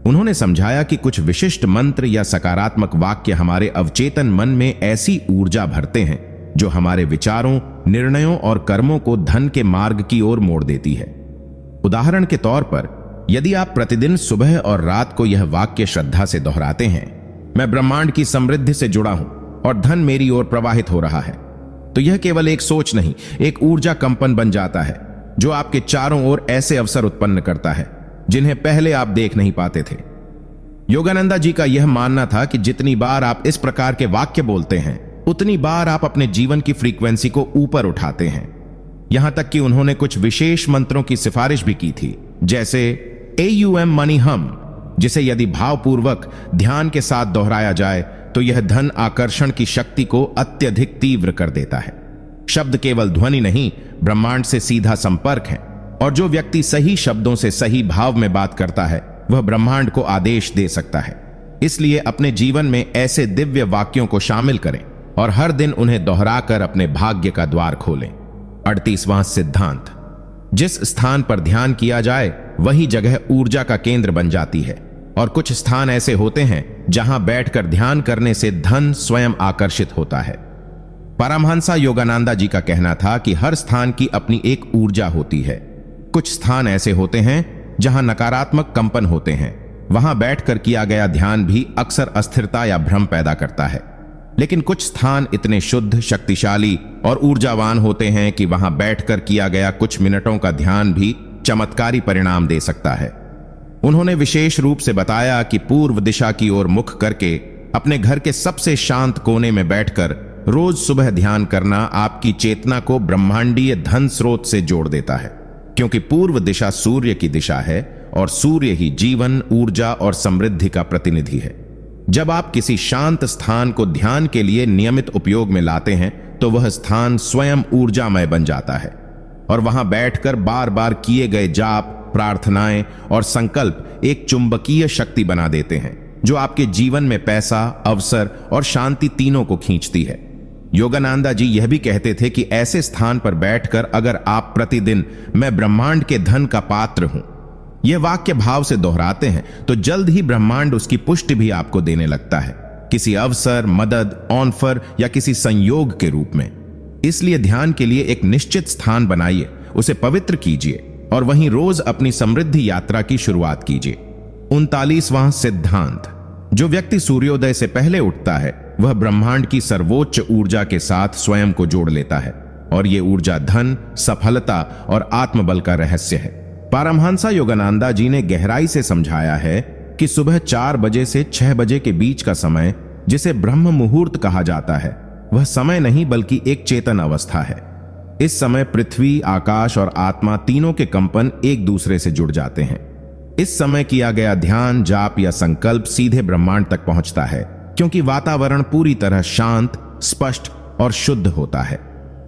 उन्होंने समझाया कि कुछ विशिष्ट मंत्र या सकारात्मक वाक्य हमारे अवचेतन मन में ऐसी ऊर्जा भरते हैं जो हमारे विचारों, निर्णयों और कर्मों को धन के मार्ग की ओर मोड़ देती है। उदाहरण के तौर पर, यदि आप प्रतिदिन सुबह और रात को यह वाक्य श्रद्धा से दोहराते हैं, मैं ब्रह्मांड की समृद्धि से जुड़ा हूं और धन मेरी ओर प्रवाहित हो रहा है, तो यह केवल एक सोच नहीं, एक ऊर्जा कंपन बन जाता है जो आपके चारों ओर ऐसे अवसर उत्पन्न करता है जिन्हें पहले आप देख नहीं पाते थे। योगानंदा जी का यह मानना था कि जितनी बार आप इस प्रकार के वाक्य बोलते हैं, उतनी बार आप अपने जीवन की फ्रीक्वेंसी को ऊपर उठाते हैं। यहां तक कि उन्होंने कुछ विशेष मंत्रों की सिफारिश भी की थी, जैसे AUM मनी हम, जिसे यदि भावपूर्वक ध्यान के साथ दोहराया जाए तो यह धन आकर्षण की शक्ति को अत्यधिक तीव्र कर देता है। शब्द केवल ध्वनि नहीं, ब्रह्मांड से सीधा संपर्क है, और जो व्यक्ति सही शब्दों से सही भाव में बात करता है, वह ब्रह्मांड को आदेश दे सकता है। इसलिए अपने जीवन में ऐसे दिव्य वाक्यों को शामिल करें और हर दिन उन्हें दोहराकर अपने भाग्य का द्वार खोलें। 38वां सिद्धांत। जिस स्थान पर ध्यान किया जाए, वही जगह ऊर्जा का केंद्र बन जाती है, और कुछ स्थान ऐसे होते हैं जहां बैठकर ध्यान करने से धन स्वयं आकर्षित होता है। परमहंसा योगानंदा जी का कहना था कि हर स्थान की अपनी एक ऊर्जा होती है। कुछ स्थान ऐसे होते हैं जहां नकारात्मक कंपन होते हैं, वहां बैठकर किया गया ध्यान भी अक्सर अस्थिरता या भ्रम पैदा करता है। लेकिन कुछ स्थान इतने शुद्ध, शक्तिशाली और ऊर्जावान होते हैं कि वहां बैठकर किया गया कुछ मिनटों का ध्यान भी चमत्कारी परिणाम दे सकता है। उन्होंने विशेष रूप से बताया कि पूर्व दिशा की ओर मुख करके अपने घर के सबसे शांत कोने में बैठकर रोज सुबह ध्यान करना आपकी चेतना को ब्रह्मांडीय धन स्रोत से जोड़ देता है, क्योंकि पूर्व दिशा सूर्य की दिशा है और सूर्य ही जीवन, ऊर्जा और समृद्धि का प्रतिनिधि है। जब आप किसी शांत स्थान को ध्यान के लिए नियमित उपयोग में लाते हैं, तो वह स्थान स्वयं ऊर्जामय बन जाता है, और वहां बैठकर बार बार किए गए जाप, प्रार्थनाएं और संकल्प एक चुंबकीय शक्ति बना देते हैं, जो आपके जीवन में पैसा, अवसर और शांति तीनों को खींचती है। योगानंदा जी यह भी कहते थे कि ऐसे स्थान पर बैठकर अगर आप प्रतिदिन मैं ब्रह्मांड के धन का पात्र हूं यह वाक्य भाव से दोहराते हैं, तो जल्द ही ब्रह्मांड उसकी पुष्टि भी आपको देने लगता है, किसी अवसर, मदद, ऑफर या किसी संयोग के रूप में। इसलिए ध्यान के लिए एक निश्चित स्थान बनाइए, उसे पवित्र कीजिए और वहीं रोज अपनी समृद्धि यात्रा की शुरुआत कीजिए। 39वां सिद्धांत। जो व्यक्ति सूर्योदय से पहले उठता है वह ब्रह्मांड की सर्वोच्च ऊर्जा के साथ स्वयं को जोड़ लेता है और यह ऊर्जा धन, सफलता और आत्मबल का रहस्य है। पारमहंसा योगानंदा जी ने गहराई से समझाया है कि सुबह 4 बजे से 6 बजे के बीच का समय, जिसे ब्रह्म मुहूर्त कहा जाता है, वह समय नहीं बल्कि एक चेतन अवस्था है। इस समय पृथ्वी, आकाश और आत्मा तीनों के कंपन एक दूसरे से जुड़ जाते हैं। इस समय किया गया ध्यान, जाप या संकल्प सीधे ब्रह्मांड तक पहुंचता है, क्योंकि वातावरण पूरी तरह शांत, स्पष्ट और शुद्ध होता है।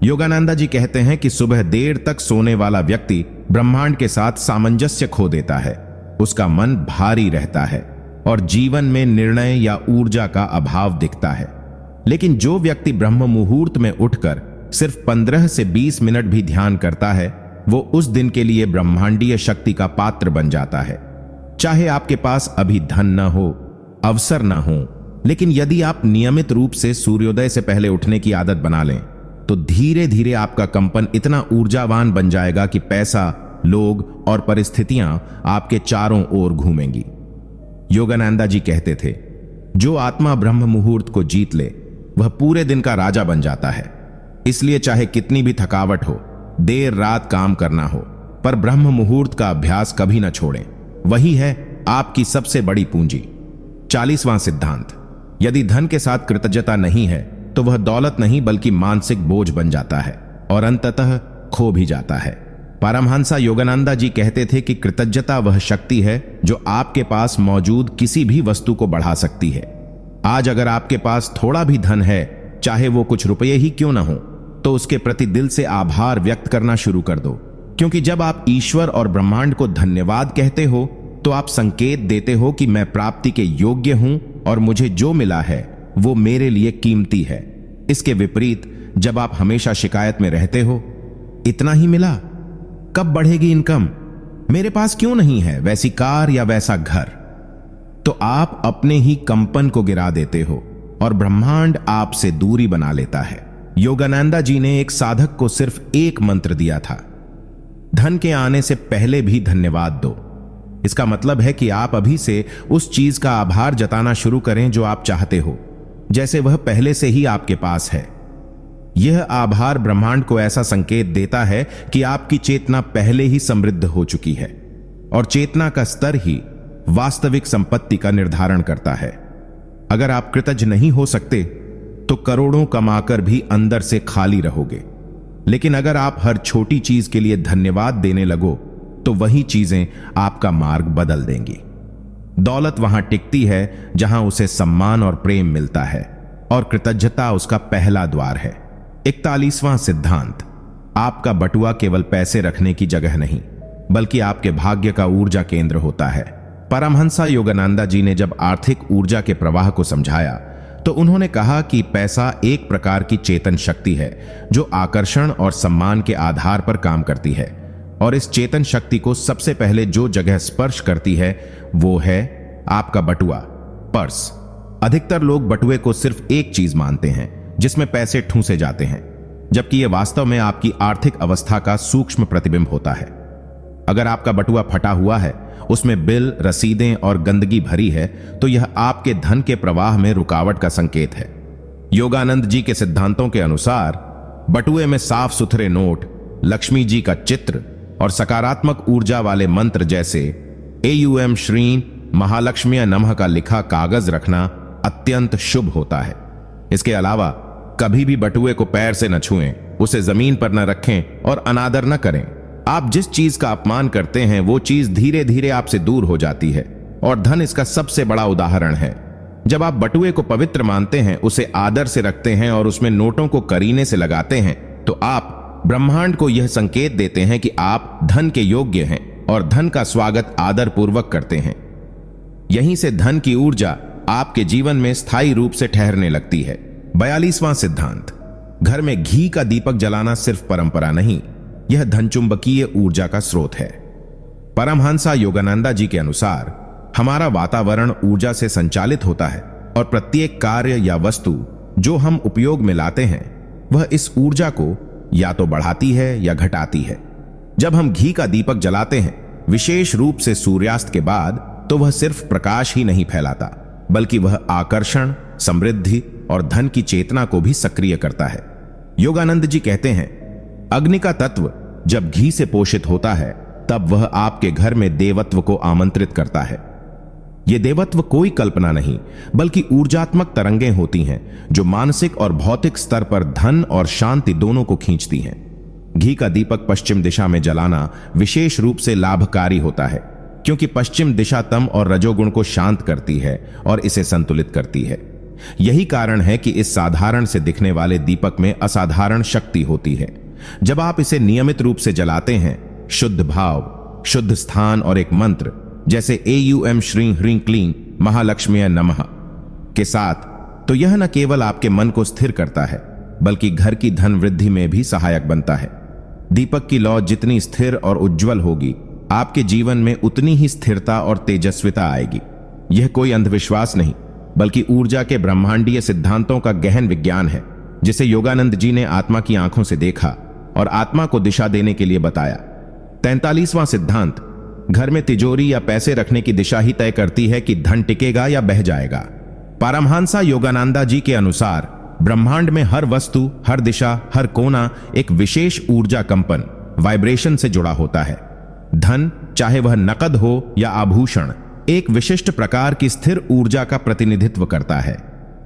योगानंदा जी कहते हैं कि सुबह देर तक सोने वाला व्यक्ति ब्रह्मांड के साथ सामंजस्य खो देता है, उसका मन भारी रहता है और जीवन में निर्णय या ऊर्जा का अभाव दिखता है। लेकिन जो व्यक्ति ब्रह्म मुहूर्त में उठकर सिर्फ 15 से 20 मिनट भी ध्यान करता है, वो उस दिन के लिए ब्रह्मांडीय शक्ति का पात्र बन जाता है। चाहे आपके पास अभी धन न हो, अवसर न हो, लेकिन यदि आप नियमित रूप से सूर्योदय से पहले उठने की आदत बना लें तो धीरे धीरे आपका कंपन इतना ऊर्जावान बन जाएगा कि पैसा, लोग और परिस्थितियां आपके चारों ओर घूमेंगी। योगानंदा जी कहते थे, जो आत्मा ब्रह्म मुहूर्त को जीत ले वह पूरे दिन का राजा बन जाता है। इसलिए चाहे कितनी भी थकावट हो, देर रात काम करना हो, पर ब्रह्म मुहूर्त का अभ्यास कभी न छोड़ें। वही है आपकी सबसे बड़ी पूंजी। 40वां सिद्धांत। यदि धन के साथ कृतज्ञता नहीं है तो वह दौलत नहीं बल्कि मानसिक बोझ बन जाता है और अंततः खो भी जाता है। पारमहंसा योगानंदा जी कहते थे कि कृतज्ञता वह शक्ति है जो आपके पास मौजूद किसी भी वस्तु को बढ़ा सकती है। आज अगर आपके पास थोड़ा भी धन है, चाहे वो कुछ रुपये ही क्यों ना हो, तो उसके प्रति दिल से आभार व्यक्त करना शुरू कर दो, क्योंकि जब आप ईश्वर और ब्रह्मांड को धन्यवाद कहते हो तो आप संकेत देते हो कि मैं प्राप्ति के योग्य हूं और मुझे जो मिला है वो मेरे लिए कीमती है। इसके विपरीत जब आप हमेशा शिकायत में रहते हो, इतना ही मिला, कब बढ़ेगी इनकम, मेरे पास क्यों नहीं है वैसी कार या वैसा घर, तो आप अपने ही कंपन को गिरा देते हो और ब्रह्मांड आपसे दूरी बना लेता है। योगानंदा जी ने एक साधक को सिर्फ एक मंत्र दिया था, धन के आने से पहले भी धन्यवाद दो। इसका मतलब है कि आप अभी से उस चीज का आभार जताना शुरू करें जो आप चाहते हो, जैसे वह पहले से ही आपके पास है। यह आभार ब्रह्मांड को ऐसा संकेत देता है कि आपकी चेतना पहले ही समृद्ध हो चुकी है और चेतना का स्तर ही वास्तविक संपत्ति का निर्धारण करता है। अगर आप कृतज्ञ नहीं हो सकते तो करोड़ों कमाकर भी अंदर से खाली रहोगे, लेकिन अगर आप हर छोटी चीज के लिए धन्यवाद देने लगो तो वही चीजें आपका मार्ग बदल देंगी। दौलत वहां टिकती है जहां उसे सम्मान और प्रेम मिलता है और कृतज्ञता उसका पहला द्वार है। 41वां सिद्धांत। आपका बटुआ केवल पैसे रखने की जगह नहीं बल्कि आपके भाग्य का ऊर्जा केंद्र होता है। परमहंसा योगानंदा जी ने जब आर्थिक ऊर्जा के प्रवाह को समझाया तो उन्होंने कहा कि पैसा एक प्रकार की चेतन शक्ति है जो आकर्षण और सम्मान के आधार पर काम करती है, और इस चेतन शक्ति को सबसे पहले जो जगह स्पर्श करती है वो है आपका बटुआ, पर्स। अधिकतर लोग बटुए को सिर्फ एक चीज मानते हैं जिसमें पैसे ठूंसे जाते हैं, जबकि यह वास्तव में आपकी आर्थिक अवस्था का सूक्ष्म प्रतिबिंब होता है। अगर आपका बटुआ फटा हुआ है, उसमें बिल, रसीदें और गंदगी भरी है, तो यह आपके धन के प्रवाह में रुकावट का संकेत है। योगानंद जी के सिद्धांतों के अनुसार बटुए में साफ सुथरे नोट, लक्ष्मी जी का चित्र और सकारात्मक ऊर्जा वाले मंत्र जैसे एयूएम श्रीं महालक्ष्मी नमः का लिखा कागज रखना अत्यंत शुभ होता है। इसके अलावा कभी भी बटुए को पैर से न छुएं, उसे जमीन पर न रखें और अनादर न करें। आप जिस चीज का अपमान करते हैं वो चीज धीरे धीरे आपसे दूर हो जाती है और धन इसका सबसे बड़ा उदाहरण है। जब आप बटुए को पवित्र मानते हैं, उसे आदर से रखते हैं और उसमें नोटों को करीने से लगाते हैं, तो आप ब्रह्मांड को यह संकेत देते हैं कि आप धन के योग्य हैं और धन का स्वागत आदर पूर्वक करते हैं। यहीं से धन की ऊर्जा आपके जीवन में स्थायी रूप से ठहरने लगती है। 42वां सिद्धांत। घर में घी का दीपक जलाना सिर्फ परंपरा नहीं, यह धनचुंबकीय ऊर्जा का स्रोत है। परमहंसा योगानंदा जी के अनुसार हमारा वातावरण ऊर्जा से संचालित होता है और प्रत्येक कार्य या वस्तु जो हम उपयोग में लाते हैं वह इस ऊर्जा को या तो बढ़ाती है या घटाती है। जब हम घी का दीपक जलाते हैं, विशेष रूप से सूर्यास्त के बाद, तो वह सिर्फ प्रकाश ही नहीं फैलाता, बल्कि वह आकर्षण, समृद्धि और धन की चेतना को भी सक्रिय करता है। योगानंद जी कहते हैं, अग्नि का तत्व जब घी से पोषित होता है तब वह आपके घर में देवत्व को आमंत्रित करता है। यह देवत्व कोई कल्पना नहीं, बल्कि ऊर्जात्मक तरंगें होती हैं जो मानसिक और भौतिक स्तर पर धन और शांति दोनों को खींचती हैं। घी का दीपक पश्चिम दिशा में जलाना विशेष रूप से लाभकारी होता है, क्योंकि पश्चिम दिशा तम और रजोगुण को शांत करती है और इसे संतुलित करती है। यही कारण है कि इस साधारण से दिखने वाले दीपक में असाधारण शक्ति होती है। जब आप इसे नियमित रूप से जलाते हैं, शुद्ध भाव, शुद्ध स्थान और एक मंत्र जैसे AUM श्रीं ह्रीं क्लीं महालक्ष्मी नमः के साथ, तो यह न केवल आपके मन को स्थिर करता है, बल्कि घर की धन वृद्धि में भी सहायक बनता है। दीपक की लौ जितनी स्थिर और उज्जवल होगी, आपके जीवन में उतनी ही स्थिरता और तेजस्विता आएगी। यह कोई अंधविश्वास नहीं, बल्कि ऊर्जा के ब्रह्मांडीय सिद्धांतों का गहन विज्ञान है, जिसे योगानंद जी ने आत्मा की आंखों से देखा और आत्मा को दिशा देने के लिए बताया। 43वां सिद्धांत घर में तिजोरी या पैसे रखने की दिशा ही तय करती है कि धन टिकेगा या बह जाएगा। पारमहंसा योगानंदा जी के अनुसार ब्रह्मांड में हर वस्तु, हर दिशा, हर कोना एक विशेष ऊर्जा कंपन, वाइब्रेशन से जुड़ा होता है। धन, चाहे वह नकद हो या आभूषण, एक विशिष्ट प्रकार की स्थिर ऊर्जा का प्रतिनिधित्व करता है।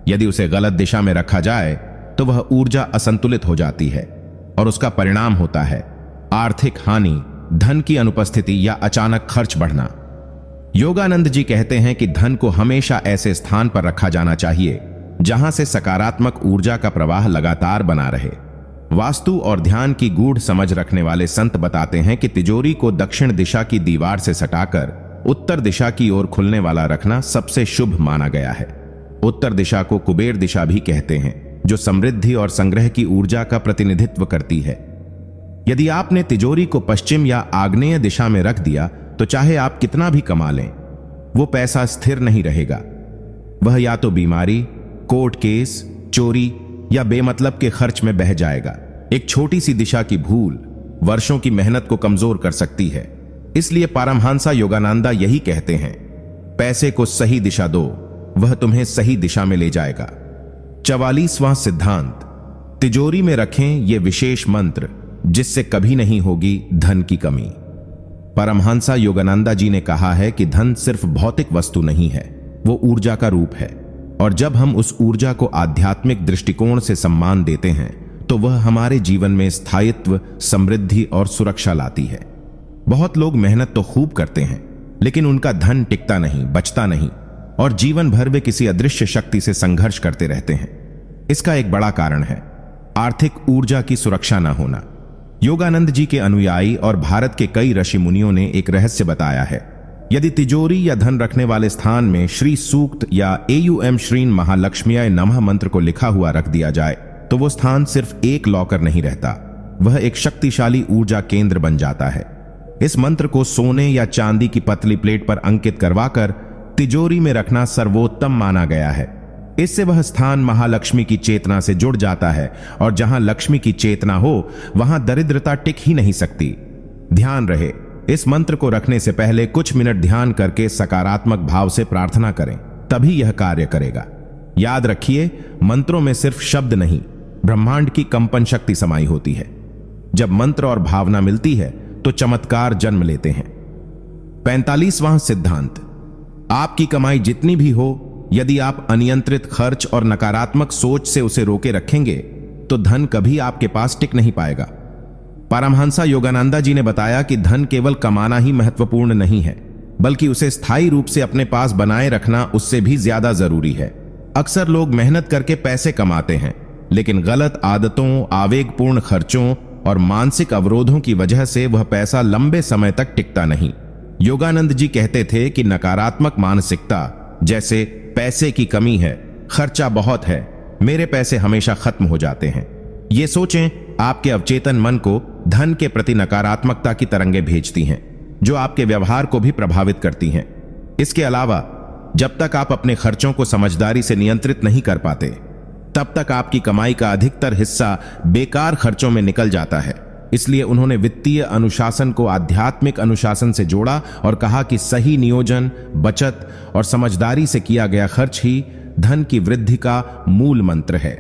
यदि उसे गलत दिशा में रखा जाए तो वह ऊर्जा असंतुलित हो जाती है और उसका परिणाम होता है आर्थिक हानि, धन की अनुपस्थिति या अचानक खर्च बढ़ना। योगानंद जी कहते हैं कि धन को हमेशा ऐसे स्थान पर रखा जाना चाहिए जहां से सकारात्मक ऊर्जा का प्रवाह लगातार बना रहे। वास्तु और ध्यान की गूढ़ समझ रखने वाले संत बताते हैं कि तिजोरी को दक्षिण दिशा की दीवार से सटाकर उत्तर दिशा की ओर खुलने वाला रखना सबसे शुभ माना गया है। उत्तर दिशा को कुबेर दिशा भी कहते हैं, जो समृद्धि और संग्रह की ऊर्जा का प्रतिनिधित्व करती है। यदि आपने तिजोरी को पश्चिम या आग्नेय दिशा में रख दिया तो चाहे आप कितना भी कमा लें, वो पैसा स्थिर नहीं रहेगा। वह या तो बीमारी, कोर्ट केस, चोरी या बेमतलब के खर्च में बह जाएगा। एक छोटी सी दिशा की भूल वर्षों की मेहनत को कमजोर कर सकती है। इसलिए पारमहंसा योगानंदा यही कहते हैं, पैसे को सही दिशा दो, वह तुम्हें सही दिशा में ले जाएगा। 44वां सिद्धांत, तिजोरी में रखें ये विशेष मंत्र जिससे कभी नहीं होगी धन की कमी। परमहंसा योगानंदा जी ने कहा है कि धन सिर्फ भौतिक वस्तु नहीं है, वो ऊर्जा का रूप है, और जब हम उस ऊर्जा को आध्यात्मिक दृष्टिकोण से सम्मान देते हैं तो वह हमारे जीवन में स्थायित्व, समृद्धि और सुरक्षा लाती है। बहुत लोग मेहनत तो खूब करते हैं, लेकिन उनका धन टिकता नहीं, बचता नहीं, और जीवन भर वे किसी अदृश्य शक्ति से संघर्ष करते रहते हैं। इसका एक बड़ा कारण है आर्थिक ऊर्जा की सुरक्षा न होना। योगानंद जी के अनुयायी और भारत के कई ऋषि मुनियों ने एक रहस्य बताया है। यदि तिजोरी या धन रखने वाले स्थान में श्री सूक्त या AUM श्रीं महालक्ष्म्याय नमः मंत्र को लिखा हुआ रख दिया जाए तो वो स्थान सिर्फ एक लॉकर नहीं रहता, वह एक शक्तिशाली ऊर्जा केंद्र बन जाता है। इस मंत्र को सोने या चांदी की पतली प्लेट पर अंकित करवाकर तिजोरी में रखना सर्वोत्तम माना गया है। इससे वह स्थान महालक्ष्मी की चेतना से जुड़ जाता है, और जहां लक्ष्मी की चेतना हो वहां दरिद्रता टिक ही नहीं सकती। ध्यान रहे, इस मंत्र को रखने से पहले कुछ मिनट ध्यान करके सकारात्मक भाव से प्रार्थना करें, तभी यह कार्य करेगा। याद रखिए, मंत्रों में सिर्फ शब्द नहीं, ब्रह्मांड की कंपन शक्ति समाई होती है। जब मंत्र और भावना मिलती है तो चमत्कार जन्म लेते हैं। 45वां सिद्धांत, आपकी कमाई जितनी भी हो, यदि आप अनियंत्रित खर्च और नकारात्मक सोच से उसे रोके रखेंगे तो धन कभी आपके पास टिक नहीं पाएगा। परमहंसा योगानंदा जी ने बताया कि धन केवल कमाना ही महत्वपूर्ण नहीं है, बल्कि उसे स्थायी रूप से अपने पास बनाए रखना उससे भी ज्यादा जरूरी है। अक्सर लोग मेहनत करके पैसे कमाते हैं, लेकिन गलत आदतों, आवेगपूर्ण खर्चों और मानसिक अवरोधों की वजह से वह पैसा लंबे समय तक टिकता नहीं। योगानंद जी कहते थे कि नकारात्मक मानसिकता, जैसे पैसे की कमी है, खर्चा बहुत है, मेरे पैसे हमेशा खत्म हो जाते हैं, ये सोचें आपके अवचेतन मन को धन के प्रति नकारात्मकता की तरंगें भेजती हैं, जो आपके व्यवहार को भी प्रभावित करती हैं। इसके अलावा जब तक आप अपने खर्चों को समझदारी से नियंत्रित नहीं कर पाते, तब तक आपकी कमाई का अधिकतर हिस्सा बेकार खर्चों में निकल जाता है, इसलिए उन्होंने वित्तीय अनुशासन को आध्यात्मिक अनुशासन से जोड़ा और कहा कि सही नियोजन, बचत और समझदारी से किया गया खर्च ही धन की वृद्धि का मूल मंत्र है।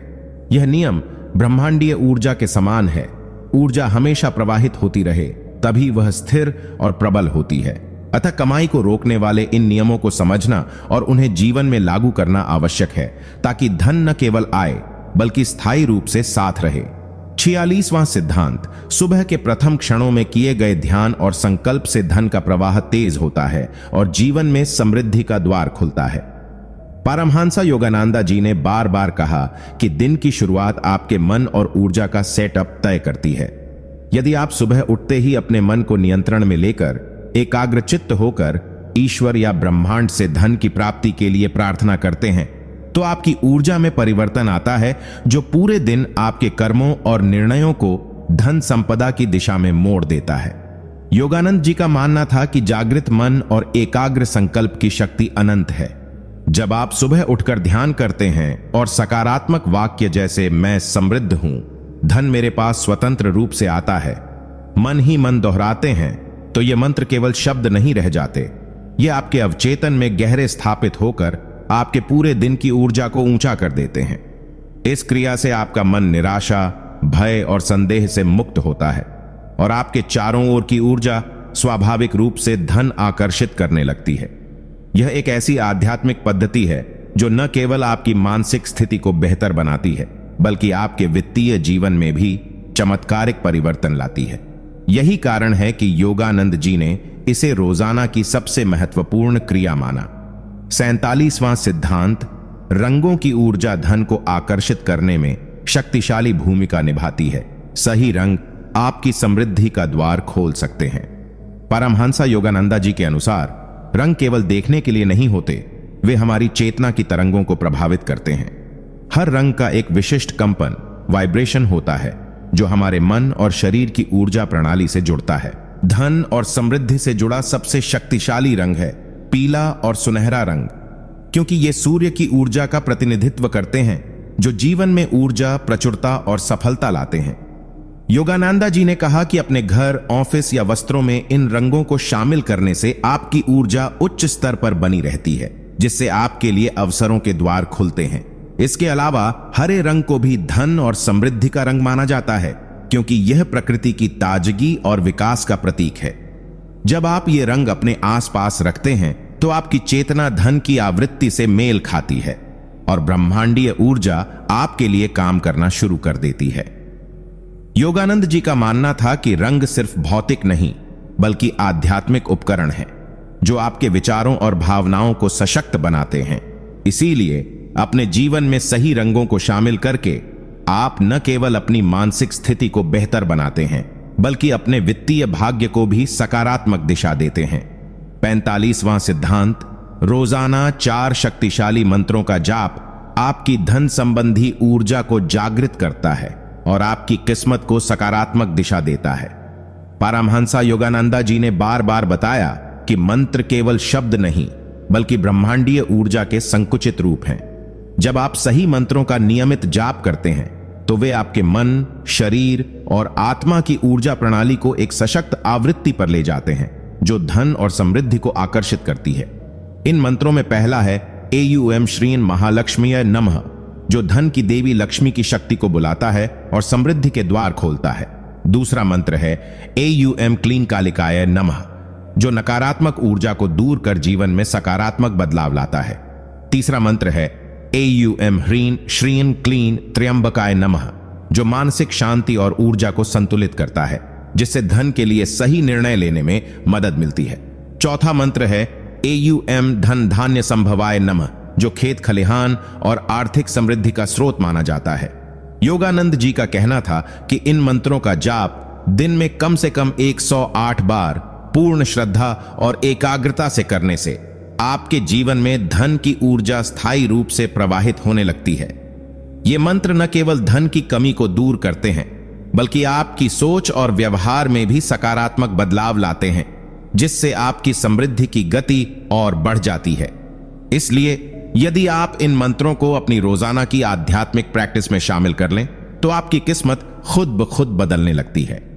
यह नियम ब्रह्मांडीय ऊर्जा के समान है। ऊर्जा हमेशा प्रवाहित होती रहे, तभी वह स्थिर और प्रबल होती है। अतः कमाई को रोकने वाले इन नियमों को समझना और उन्हें जीवन में लागू करना आवश्यक है, ताकि धन न केवल आए बल्कि स्थायी रूप से साथ रहे। 46वां सिद्धांत, सुबह के प्रथम क्षणों में किए गए ध्यान और संकल्प से धन का प्रवाह तेज होता है और जीवन में समृद्धि का द्वार खुलता है। पारमहंस योगानंदा जी ने बार बार कहा कि दिन की शुरुआत आपके मन और ऊर्जा का सेटअप तय करती है। यदि आप सुबह उठते ही अपने मन को नियंत्रण में लेकर एकाग्रचित्त होकर ईश्वर या ब्रह्मांड से धन की प्राप्ति के लिए प्रार्थना करते हैं, तो आपकी ऊर्जा में परिवर्तन आता है, जो पूरे दिन आपके कर्मों और निर्णयों को धन संपदा की दिशा में मोड़ देता है। योगानंद जी का मानना था कि जागृत मन और एकाग्र संकल्प की शक्ति अनंत है। जब आप सुबह उठकर ध्यान करते हैं और सकारात्मक वाक्य जैसे मैं समृद्ध हूं, धन मेरे पास स्वतंत्र रूप से आता है, मन ही मन दोहराते हैं, तो ये मंत्र केवल शब्द नहीं रह जाते। ये आपके अवचेतन में गहरे स्थापित होकर आपके पूरे दिन की ऊर्जा को ऊंचा कर देते हैं। इस क्रिया से आपका मन निराशा, भय और संदेह से मुक्त होता है और आपके चारों ओर की ऊर्जा स्वाभाविक रूप से धन आकर्षित करने लगती है। यह एक ऐसी आध्यात्मिक पद्धति है जो न केवल आपकी मानसिक स्थिति को बेहतर बनाती है, बल्कि आपके वित्तीय जीवन में भी चमत्कारिक परिवर्तन लाती है। यही कारण है कि योगानंद जी ने इसे रोजाना की सबसे महत्वपूर्ण क्रिया माना। 47वां सिद्धांत, रंगों की ऊर्जा धन को आकर्षित करने में शक्तिशाली भूमिका निभाती है। सही रंग आपकी समृद्धि का द्वार खोल सकते हैं। परमहंस योगानंदा जी के अनुसार रंग केवल देखने के लिए नहीं होते, वे हमारी चेतना की तरंगों को प्रभावित करते हैं। हर रंग का एक विशिष्ट कंपन, वाइब्रेशन होता है, जो हमारे मन और शरीर की ऊर्जा प्रणाली से जुड़ता है। धन और समृद्धि से जुड़ा सबसे शक्तिशाली रंग है पीला और सुनहरा रंग, क्योंकि ये सूर्य की ऊर्जा का प्रतिनिधित्व करते हैं, जो जीवन में ऊर्जा, प्रचुरता और सफलता लाते हैं। योगानंदा जी ने कहा कि अपने घर, ऑफिस या वस्त्रों में इन रंगों को शामिल करने से आपकी ऊर्जा उच्च स्तर पर बनी रहती है, जिससे आपके लिए अवसरों के द्वार खुलते हैं। इसके अलावा हरे रंग को भी धन और समृद्धि का रंग माना जाता है, क्योंकि यह प्रकृति की ताजगी और विकास का प्रतीक है। जब आप ये रंग अपने आसपास रखते हैं, तो आपकी चेतना धन की आवृत्ति से मेल खाती है और ब्रह्मांडीय ऊर्जा आपके लिए काम करना शुरू कर देती है। योगानंद जी का मानना था कि रंग सिर्फ भौतिक नहीं, बल्कि आध्यात्मिक उपकरण है, जो आपके विचारों और भावनाओं को सशक्त बनाते हैं। इसीलिए अपने जीवन में सही रंगों को शामिल करके आप न केवल अपनी मानसिक स्थिति को बेहतर बनाते हैं, बल्कि अपने वित्तीय भाग्य को भी सकारात्मक दिशा देते हैं। 45वां सिद्धांत, रोजाना 4 शक्तिशाली मंत्रों का जाप आपकी धन संबंधी ऊर्जा को जागृत करता है और आपकी किस्मत को सकारात्मक दिशा देता है। परमहंस योगानंदा जी ने बार बार बताया कि मंत्र केवल शब्द नहीं, बल्कि ब्रह्मांडीय ऊर्जा के संकुचित रूप हैं। जब आप सही मंत्रों का नियमित जाप करते हैं, तो वे आपके मन, शरीर और आत्मा की ऊर्जा प्रणाली को एक सशक्त आवृत्ति पर ले जाते हैं, जो धन और समृद्धि को आकर्षित करती है। इन मंत्रों में पहला है एयूएम श्रीं महालक्ष्मीय नमः, जो धन की देवी लक्ष्मी की शक्ति को बुलाता है और समृद्धि के द्वार खोलता है। दूसरा मंत्र है एयूएम क्लीं कालिकाय नमः, जो नकारात्मक ऊर्जा को दूर कर जीवन में सकारात्मक बदलाव लाता है। तीसरा मंत्र है एयूएम ह्रीं श्रीं क्लीं त्र्यंबकाय नमः, जो मानसिक शांति और ऊर्जा को संतुलित करता है, जिससे धन के लिए सही निर्णय लेने में मदद मिलती है। चौथा मंत्र है एयूएम धन धान्य संभवाय नमः, जो खेत खलिहान और आर्थिक समृद्धि का स्रोत माना जाता है। योगानंद जी का कहना था कि इन मंत्रों का जाप दिन में कम से कम 108 बार पूर्ण श्रद्धा और एकाग्रता से करने से आपके जीवन में धन की ऊर्जा स्थायी रूप से प्रवाहित होने लगती है। ये मंत्र न केवल धन की कमी को दूर करते हैं, बल्कि आपकी सोच और व्यवहार में भी सकारात्मक बदलाव लाते हैं, जिससे आपकी समृद्धि की गति और बढ़ जाती है। इसलिए यदि आप इन मंत्रों को अपनी रोजाना की आध्यात्मिक प्रैक्टिस में शामिल कर लें, तो आपकी किस्मत खुद ब खुद बदलने लगती है।